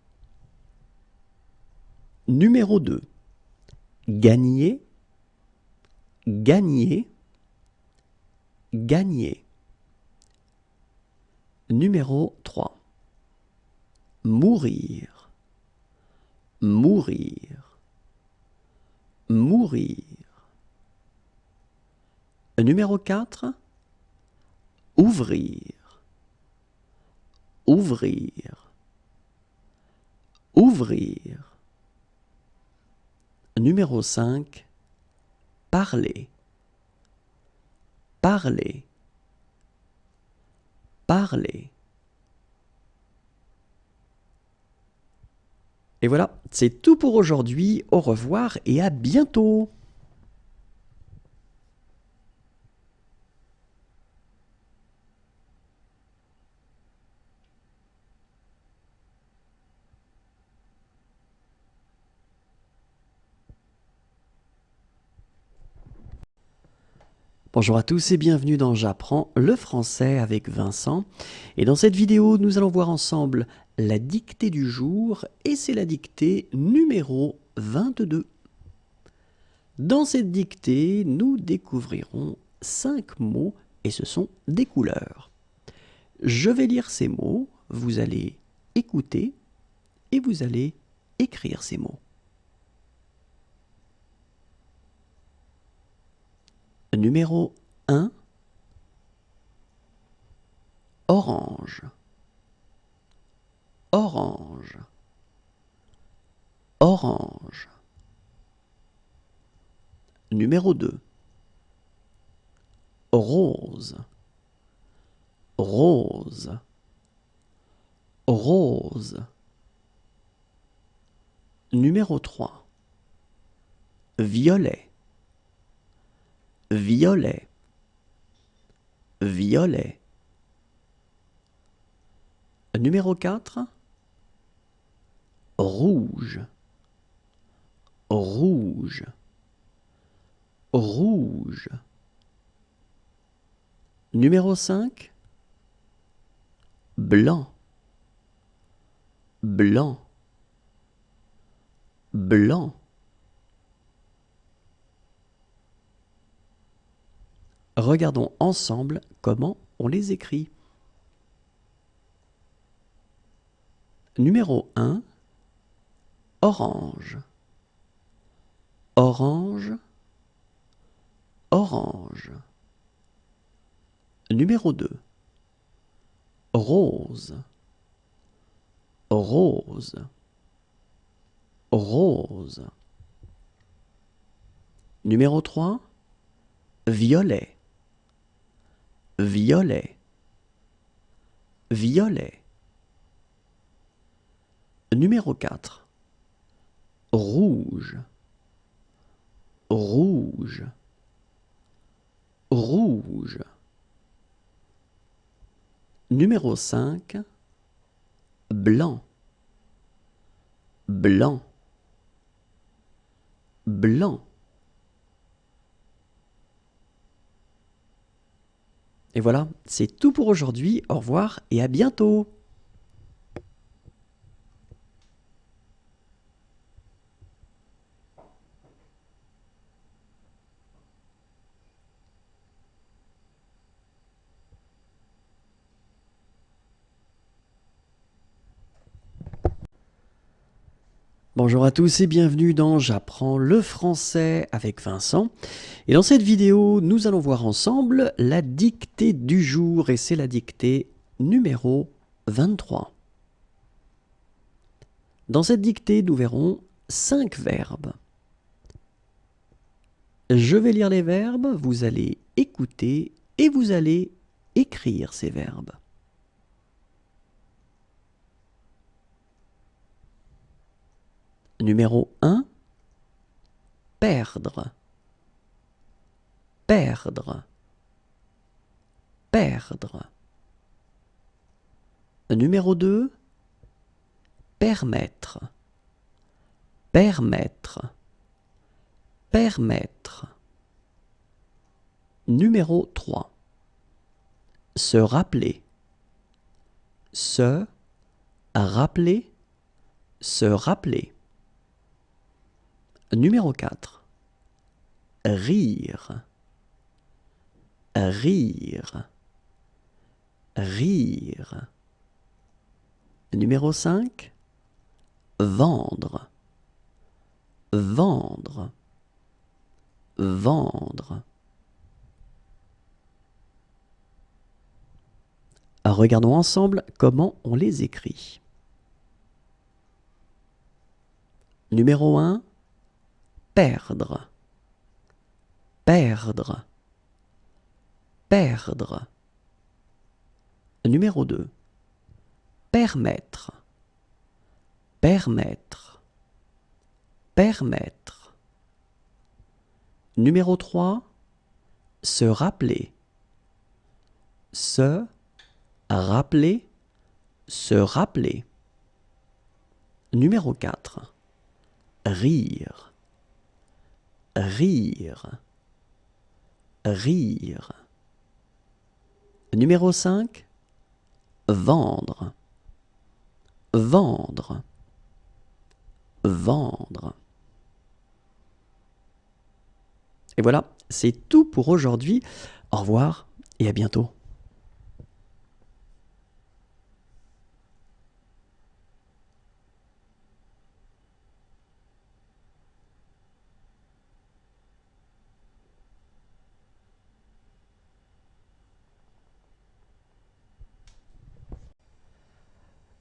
Numéro 2, gagner, gagner, gagner. Numéro 3, mourir, mourir, mourir. Numéro 4, ouvrir, ouvrir, ouvrir. Numéro 5, parler, parler, parler. Et voilà, c'est tout pour aujourd'hui. Au revoir et à bientôt. Bonjour à tous et bienvenue dans J'apprends le français avec Vincent. Et dans cette vidéo, nous allons voir ensemble la dictée du jour et c'est la dictée numéro 22. Dans cette dictée, nous découvrirons 5 mots et ce sont des couleurs. Je vais lire ces mots, vous allez écouter et vous allez écrire ces mots. Numéro 1, orange, orange, orange. Numéro 2, rose, rose, rose. Numéro 3, violet, violet, violet. Numéro 4, rouge, rouge, rouge. Numéro 5, blanc, blanc, blanc. Regardons ensemble comment on les écrit. Numéro 1, orange, orange, orange. Numéro 2, rose, rose, rose. Numéro 3, violet, violet, violet. Numéro 4, rouge, rouge, rouge. Numéro 5, blanc, blanc, blanc. Et voilà, c'est tout pour aujourd'hui. Au revoir et à bientôt. Bonjour à tous et bienvenue dans J'apprends le français avec Vincent. Et dans cette vidéo, nous allons voir ensemble la dictée du jour et c'est la dictée numéro 23. Dans cette dictée, nous verrons 5 verbes. Je vais lire les verbes, vous allez écouter et vous allez écrire ces verbes. Numéro 1, perdre, perdre, perdre. Numéro 2, permettre, permettre, permettre. Numéro 3, se rappeler, se rappeler, se rappeler. Numéro 4, rire, rire, rire. Numéro 5, vendre, vendre, vendre. Regardons ensemble comment on les écrit. Numéro 1, perdre, perdre, perdre. Numéro 2. Permettre. Permettre. Permettre. Numéro 3. Se rappeler. Se rappeler. Se rappeler. Numéro 4. Rire. Rire. Rire. Numéro 5. Vendre. Vendre. Vendre. Et voilà, c'est tout pour aujourd'hui. Au revoir et à bientôt.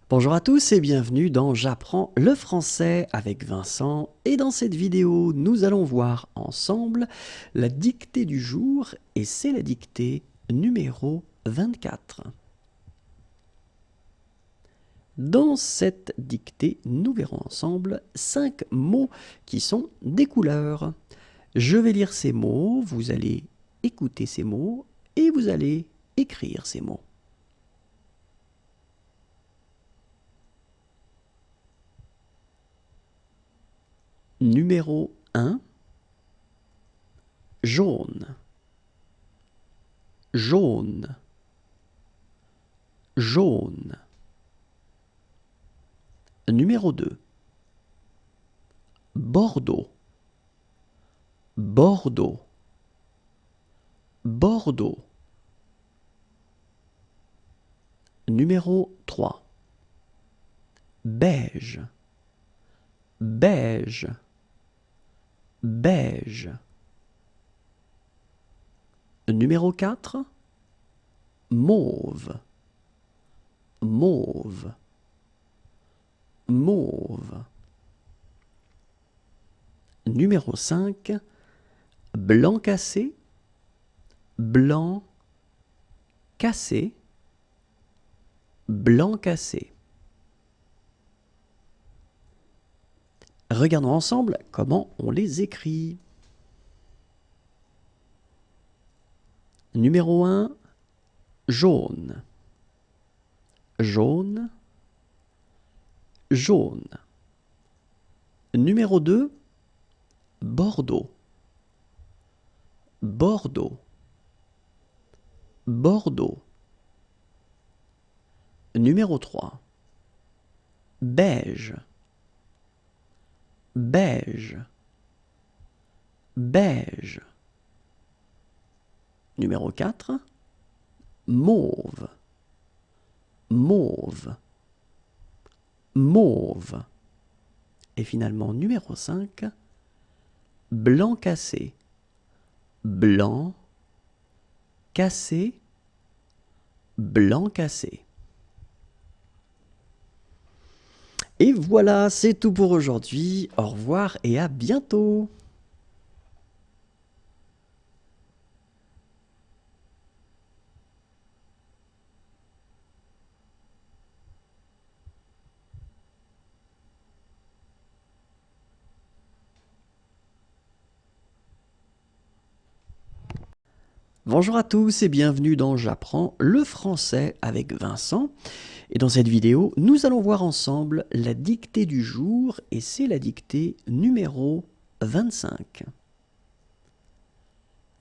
Bonjour à tous et bienvenue dans J'apprends le français avec Vincent, et dans cette vidéo nous allons voir ensemble la dictée du jour, et c'est la dictée numéro 24. Dans cette dictée, nous verrons ensemble 5 mots qui sont des couleurs. Je vais lire ces mots, vous allez écouter ces mots et vous allez écrire ces mots. Numéro 1, jaune, jaune, jaune. Numéro 2, Bordeaux, Bordeaux, Bordeaux. Numéro 3, beige, beige, beige. Numéro 4, mauve, mauve, mauve. Numéro 5, blanc cassé, blanc cassé, blanc cassé. Regardons ensemble comment on les écrit. Numéro 1, jaune, jaune, jaune. Numéro 2, Bordeaux, Bordeaux, Bordeaux. Numéro 3, beige, beige, beige. Numéro 4, mauve, mauve, mauve. Et finalement, numéro 5, blanc cassé, blanc cassé, blanc cassé. Et voilà, c'est tout pour aujourd'hui. Au revoir et à bientôt. Bonjour à tous et bienvenue dans J'apprends le français avec Vincent. Et dans cette vidéo, nous allons voir ensemble la dictée du jour, et c'est la dictée numéro 25.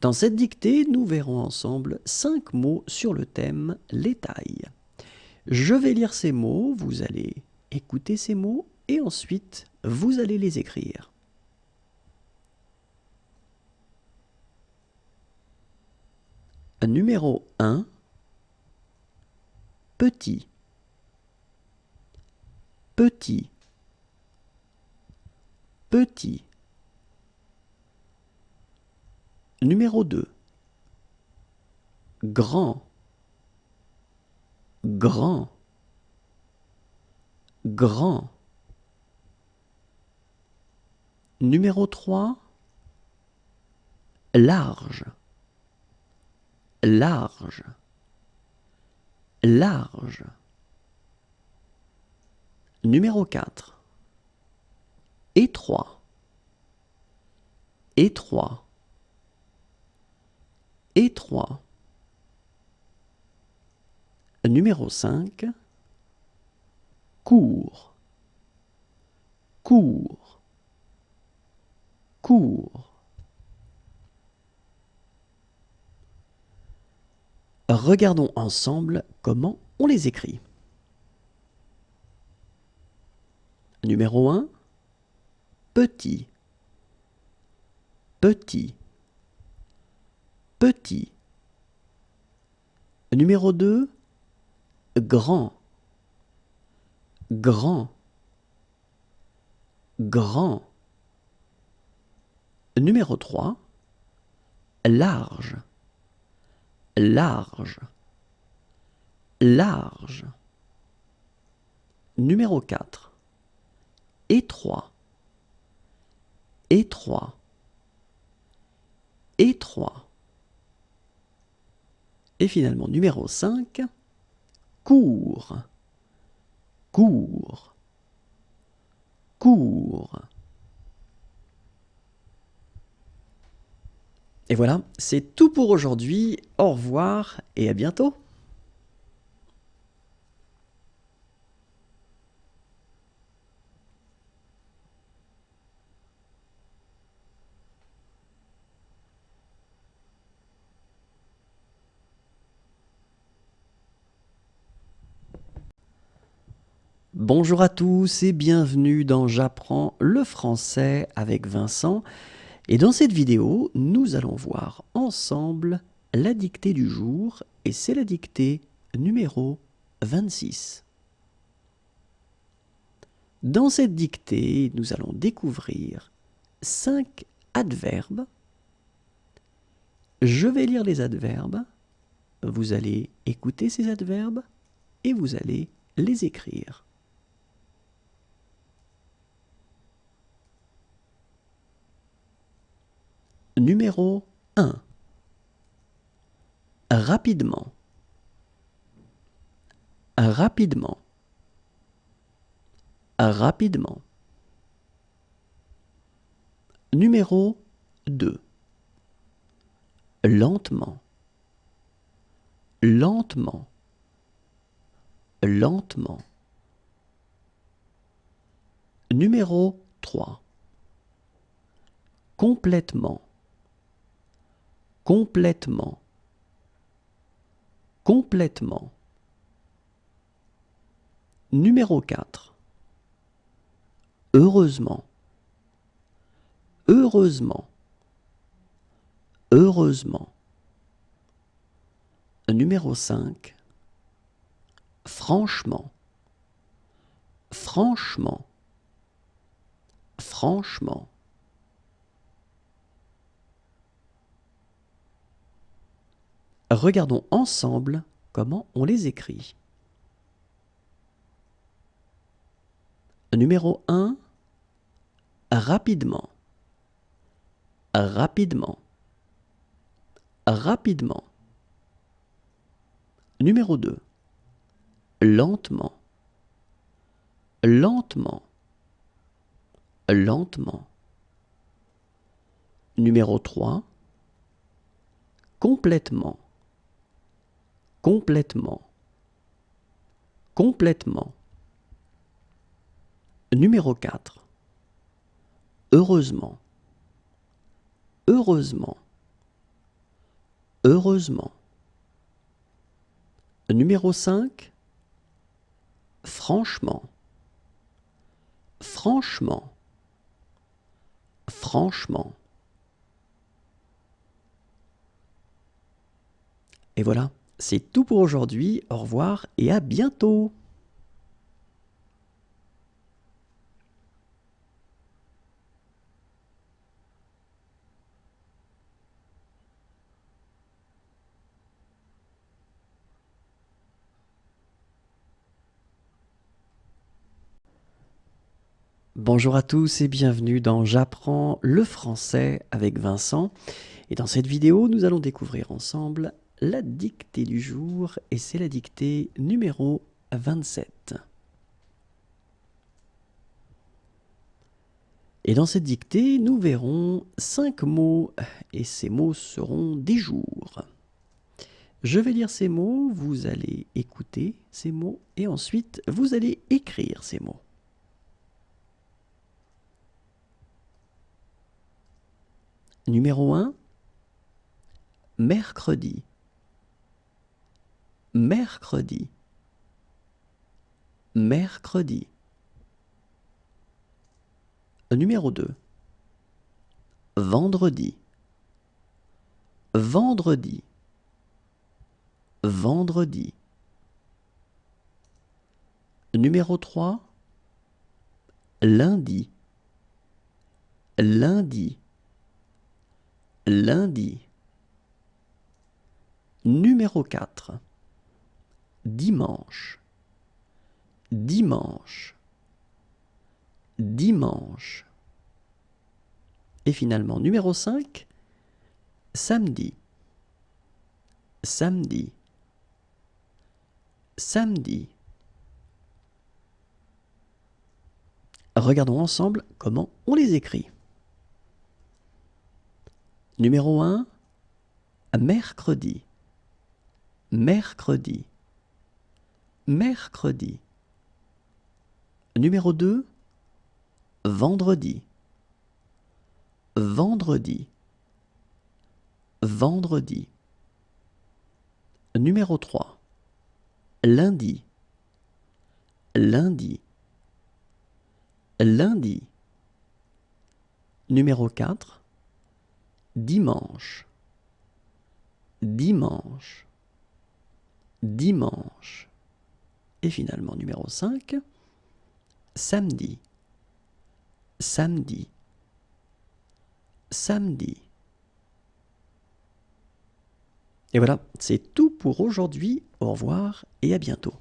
Dans cette dictée, nous verrons ensemble 5 mots sur le thème les tailles. Je vais lire ces mots, vous allez écouter ces mots et ensuite vous allez les écrire. Numéro 1, petit, petit, petit. Numéro 2, grand, grand, grand. Numéro 3, large, large, large. Numéro 4. Étroit, étroit, étroit. Numéro 5. Court, court, court. Regardons ensemble comment on les écrit. Numéro 1. Petit, petit, petit. Numéro 2. Grand, grand, grand. Numéro 3. Large, large, large. Numéro 4. Étroit, étroit, étroit. Et finalement, numéro 5. Court, court, court. Et voilà, c'est tout pour aujourd'hui. Au revoir et à bientôt. Bonjour à tous et bienvenue dans J'apprends le français avec Vincent. Et dans cette vidéo, nous allons voir ensemble la dictée du jour et c'est la dictée numéro 26. Dans cette dictée, nous allons découvrir 5 adverbes. Je vais lire les adverbes, vous allez écouter ces adverbes et vous allez les écrire. Numéro 1. Rapidement. Rapidement. Rapidement. Numéro 2. Lentement. Lentement. Lentement. Numéro 3. Complètement. Complètement. Complètement. Numéro 4. Heureusement. Heureusement. Heureusement. Numéro 5. Franchement. Franchement. Franchement. Regardons ensemble comment on les écrit. Numéro 1. Rapidement. Rapidement. Rapidement. Numéro 2. Lentement. Lentement. Lentement. Numéro 3. Complètement. Complètement. Complètement. Numéro 4. Heureusement. Heureusement. Heureusement. Numéro 5. Franchement. Franchement. Franchement. Et voilà, c'est tout pour aujourd'hui. Au revoir et à bientôt. Bonjour à tous et bienvenue dans J'apprends le français avec Vincent. Et dans cette vidéo, nous allons découvrir ensemble la dictée du jour et c'est la dictée numéro 27. Et dans cette dictée, nous verrons 5 mots et ces mots seront des jours. Je vais lire ces mots, vous allez écouter ces mots et ensuite vous allez écrire ces mots. Numéro 1, mercredi. Mercredi. Mercredi. Numéro 2, vendredi. Vendredi. Vendredi. Numéro 3, lundi. Lundi. Lundi. Numéro 4, dimanche. Dimanche. Dimanche. Et finalement, numéro 5, samedi. Samedi. Samedi. Regardons ensemble comment on les écrit. Numéro 1, mercredi. Mercredi. Mercredi. Numéro 2, vendredi. Vendredi. Vendredi. Numéro 3, lundi. Lundi. Lundi. Numéro 4, dimanche. Dimanche. Dimanche. Et finalement, numéro 5, samedi. Samedi. Samedi. Et voilà, c'est tout pour aujourd'hui. Au revoir et à bientôt.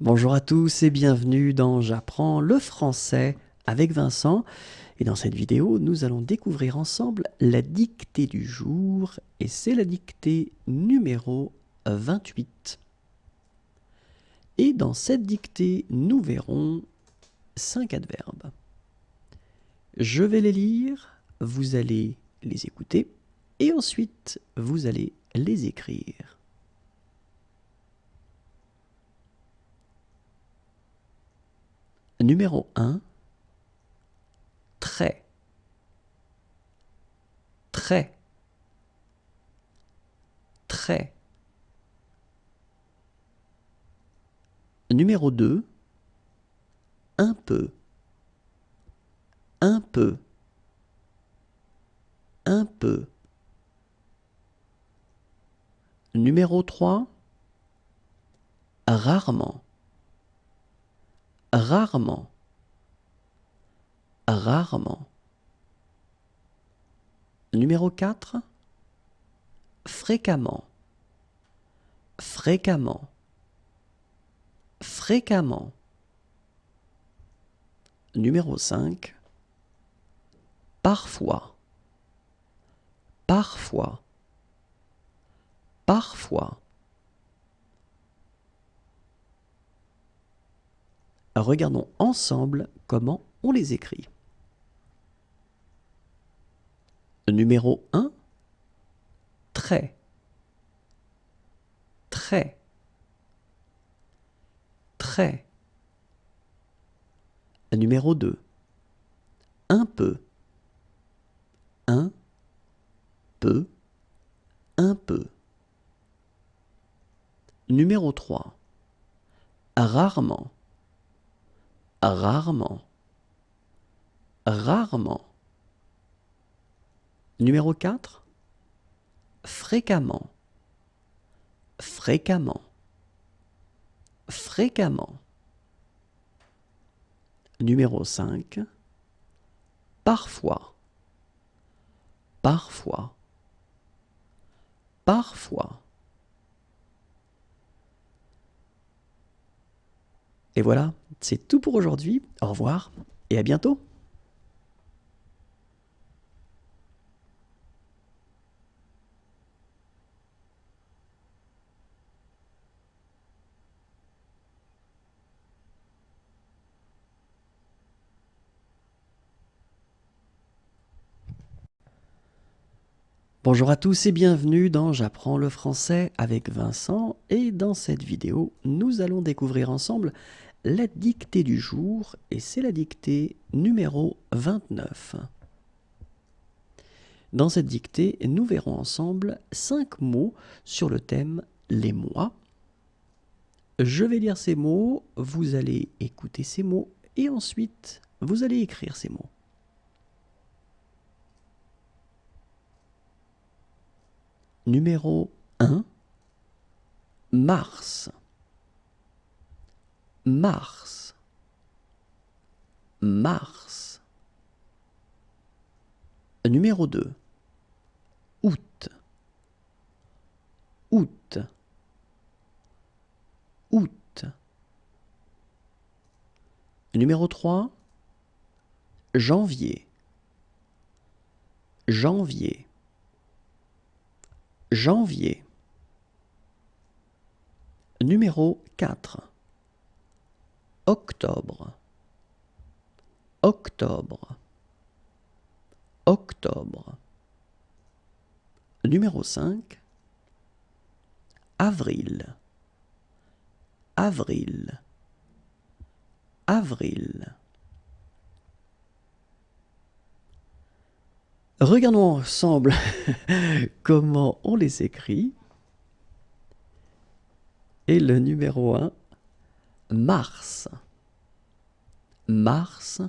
Bonjour à tous et bienvenue dans J'apprends le français avec Vincent. Et dans cette vidéo, nous allons découvrir ensemble la dictée du jour et c'est la dictée numéro 28. Et dans cette dictée, nous verrons 5 adverbes. Je vais les lire, vous allez les écouter et ensuite vous allez les écrire. Numéro 1, très. Très. Très. Numéro 2, un peu. Un peu. Un peu. Numéro 3, rarement. Rarement. Rarement. Numéro 4, fréquemment. Fréquemment. Fréquemment. Numéro 5, parfois. Parfois. Parfois. Regardons ensemble comment on les écrit. Numéro 1, très. Très. Très. Numéro 2, un peu. Un peu. Un peu. Numéro 3, rarement. Rarement. Rarement. Numéro 4, fréquemment. Fréquemment. Fréquemment. Numéro 5, parfois. Parfois. parfois. Et voilà, c'est tout pour aujourd'hui. Au revoir et à bientôt. Bonjour à tous et bienvenue dans J'apprends le français avec Vincent, et dans cette vidéo, nous allons découvrir ensemble la dictée du jour, et c'est la dictée numéro 29. Dans cette dictée, nous verrons ensemble 5 mots sur le thème les mois. Je vais lire ces mots, vous allez écouter ces mots, et ensuite, vous allez écrire ces mots. Numéro 1, mars. Mars. Mars. Numéro 2, août. Août. Août. Numéro 3, janvier. Janvier. Janvier. Numéro 4, octobre. Octobre. Octobre. Numéro 5, avril. Avril. Avril. Regardons ensemble comment on les écrit. Et le numéro 1, mars. Mars.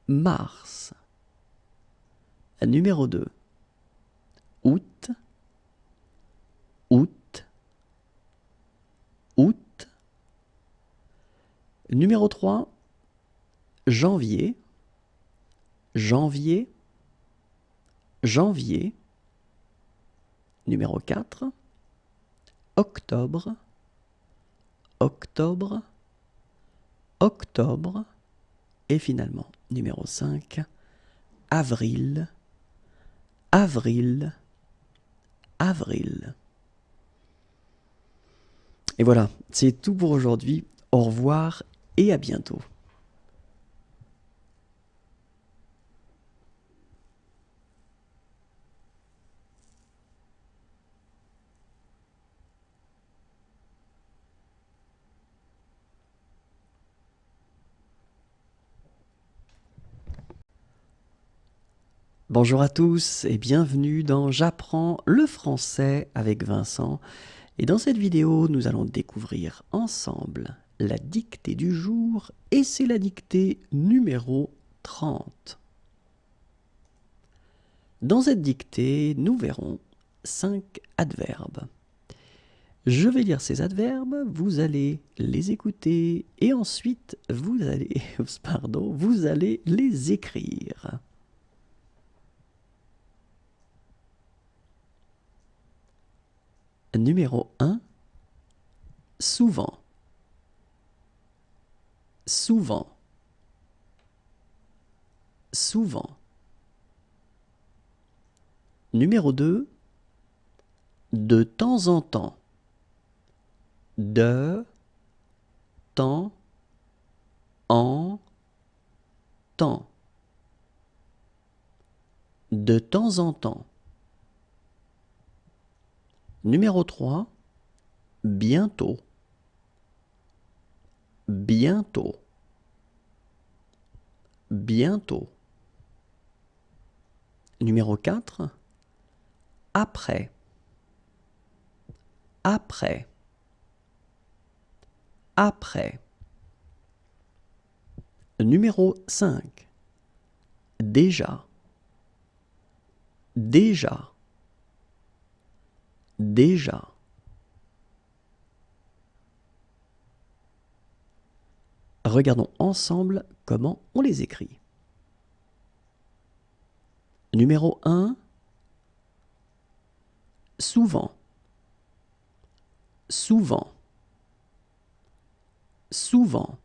Mars. Numéro 2, août. Août. Août. Numéro 3, janvier. Janvier. Janvier. Numéro 4, octobre. Octobre. Octobre. Et finalement, numéro 5, avril. Avril. Avril. Et voilà, c'est tout pour aujourd'hui. Au revoir et à bientôt. Bonjour à tous et bienvenue dans J'apprends le français avec Vincent. Et dans cette vidéo, nous allons découvrir ensemble la dictée du jour, et c'est la dictée numéro 30. Dans cette dictée, nous verrons 5 adverbes. Je vais lire ces adverbes, vous allez les écouter et ensuite vous allez les écrire. Numéro 1, souvent. Souvent. Souvent. Numéro 2, de temps en temps. De temps en temps. De temps en temps. Numéro 3, bientôt. Bientôt. Bientôt. Numéro 4, après. Après. Après. Numéro 5, déjà. Déjà. Déjà. Regardons ensemble comment on les écrit. Numéro 1, souvent, souvent, souvent.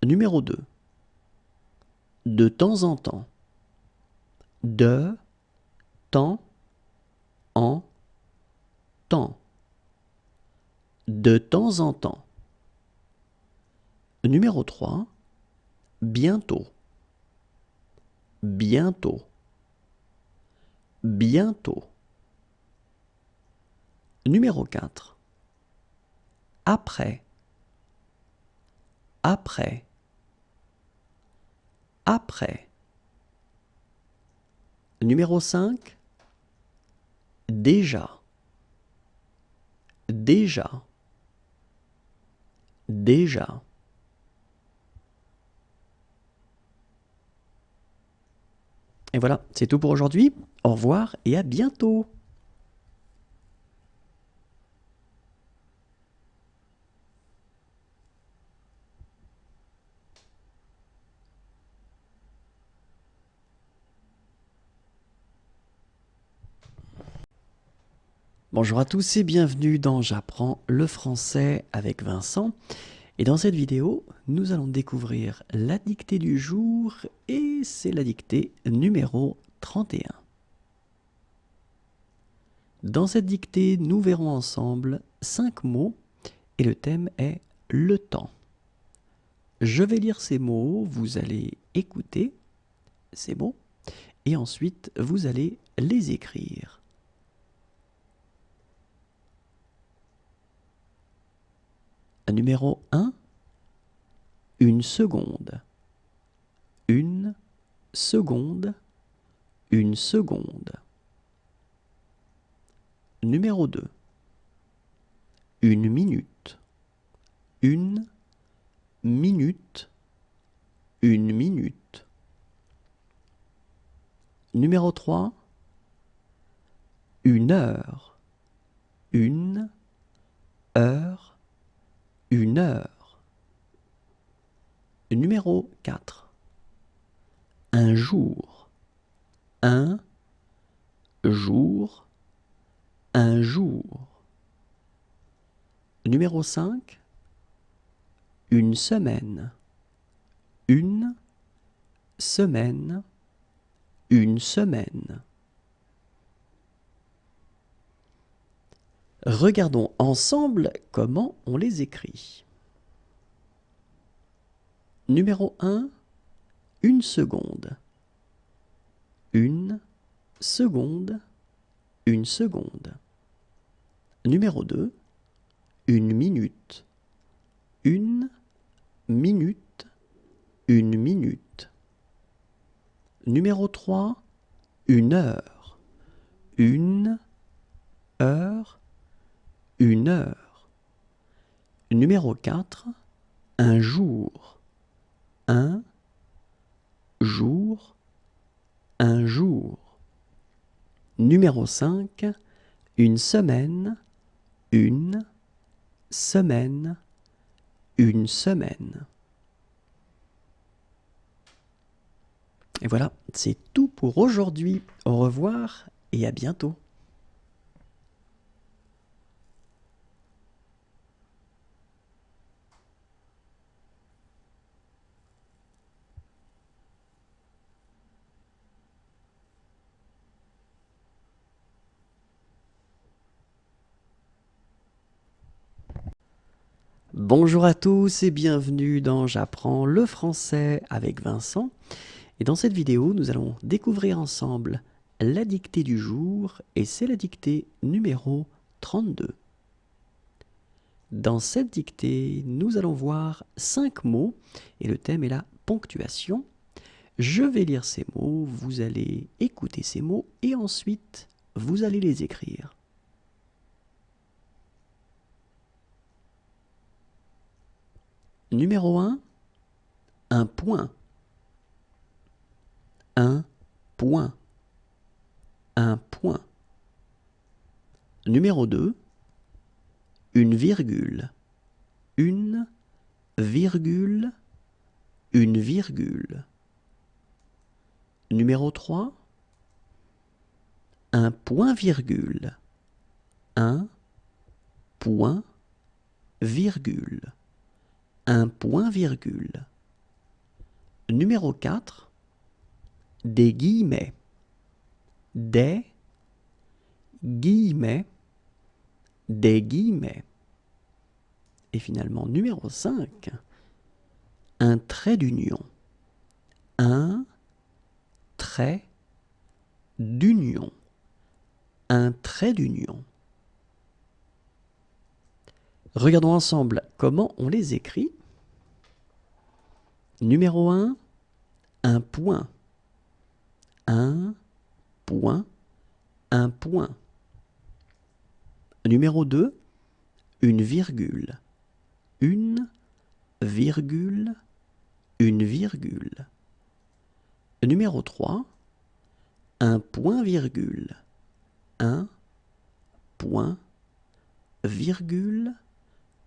Numéro 2. De temps en temps. De temps en temps. De temps en temps. Numéro 3. Bientôt. Bientôt. Bientôt. Numéro 4. Après. Après. Après. Numéro 5. Déjà. Déjà. Déjà. Et voilà, c'est tout pour aujourd'hui. Au revoir et à bientôt. Bonjour à tous et bienvenue dans J'apprends le français avec Vincent. Et dans cette vidéo, nous allons découvrir la dictée du jour et c'est la dictée numéro 31. Dans cette dictée, nous verrons ensemble 5 mots et le thème est le temps. Je vais lire ces mots, vous allez écouter ces mots et ensuite vous allez les écrire. Numéro 1, une seconde. Une seconde, une seconde. Numéro 2, une minute. Une minute, une minute. Numéro 3, une heure. Une heure, une heure. Numéro 4, un jour. Un jour, un jour. Numéro 5, une semaine. Une semaine, une semaine. Regardons ensemble comment on les écrit. Numéro 1, une seconde. Une seconde, une seconde. Numéro 2, une minute. Une minute, une minute. Numéro 3, une heure. Une heure, une heure. Numéro 4, un jour. Un jour, un jour. Numéro 5, une semaine. Une semaine, une semaine. Et voilà, c'est tout pour aujourd'hui. Au revoir et à bientôt. Bonjour à tous et bienvenue dans J'apprends le français avec Vincent. Et dans cette vidéo, nous allons découvrir ensemble la dictée du jour et c'est la dictée numéro 32. Dans cette dictée, nous allons voir 5 mots et le thème est la ponctuation. Je vais lire ces mots, vous allez écouter ces mots et ensuite vous allez les écrire. Numéro 1, un point. Un point. Un point. Numéro 2, une virgule. Une virgule. Une virgule. Numéro 3, un point-virgule, un point-virgule, un point-virgule. Numéro 4, des guillemets, des guillemets, des guillemets. Et finalement, numéro 5, un trait d'union, un trait d'union, un trait d'union. Regardons ensemble comment on les écrit. Numéro 1, un point, un point, un point. Numéro 2, une virgule, une virgule, une virgule. Numéro 3, un point-virgule, un point-virgule,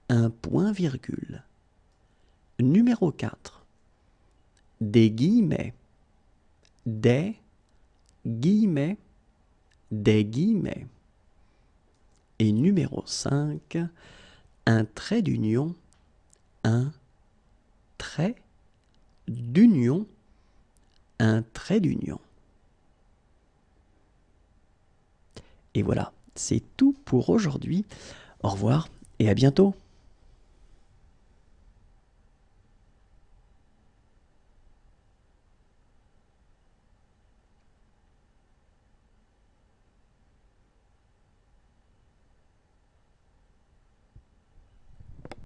un point-virgule. Numéro 4, des guillemets, des guillemets, des guillemets. Et numéro 5, un trait d'union, un trait d'union, un trait d'union. Et voilà, c'est tout pour aujourd'hui. Au revoir et à bientôt.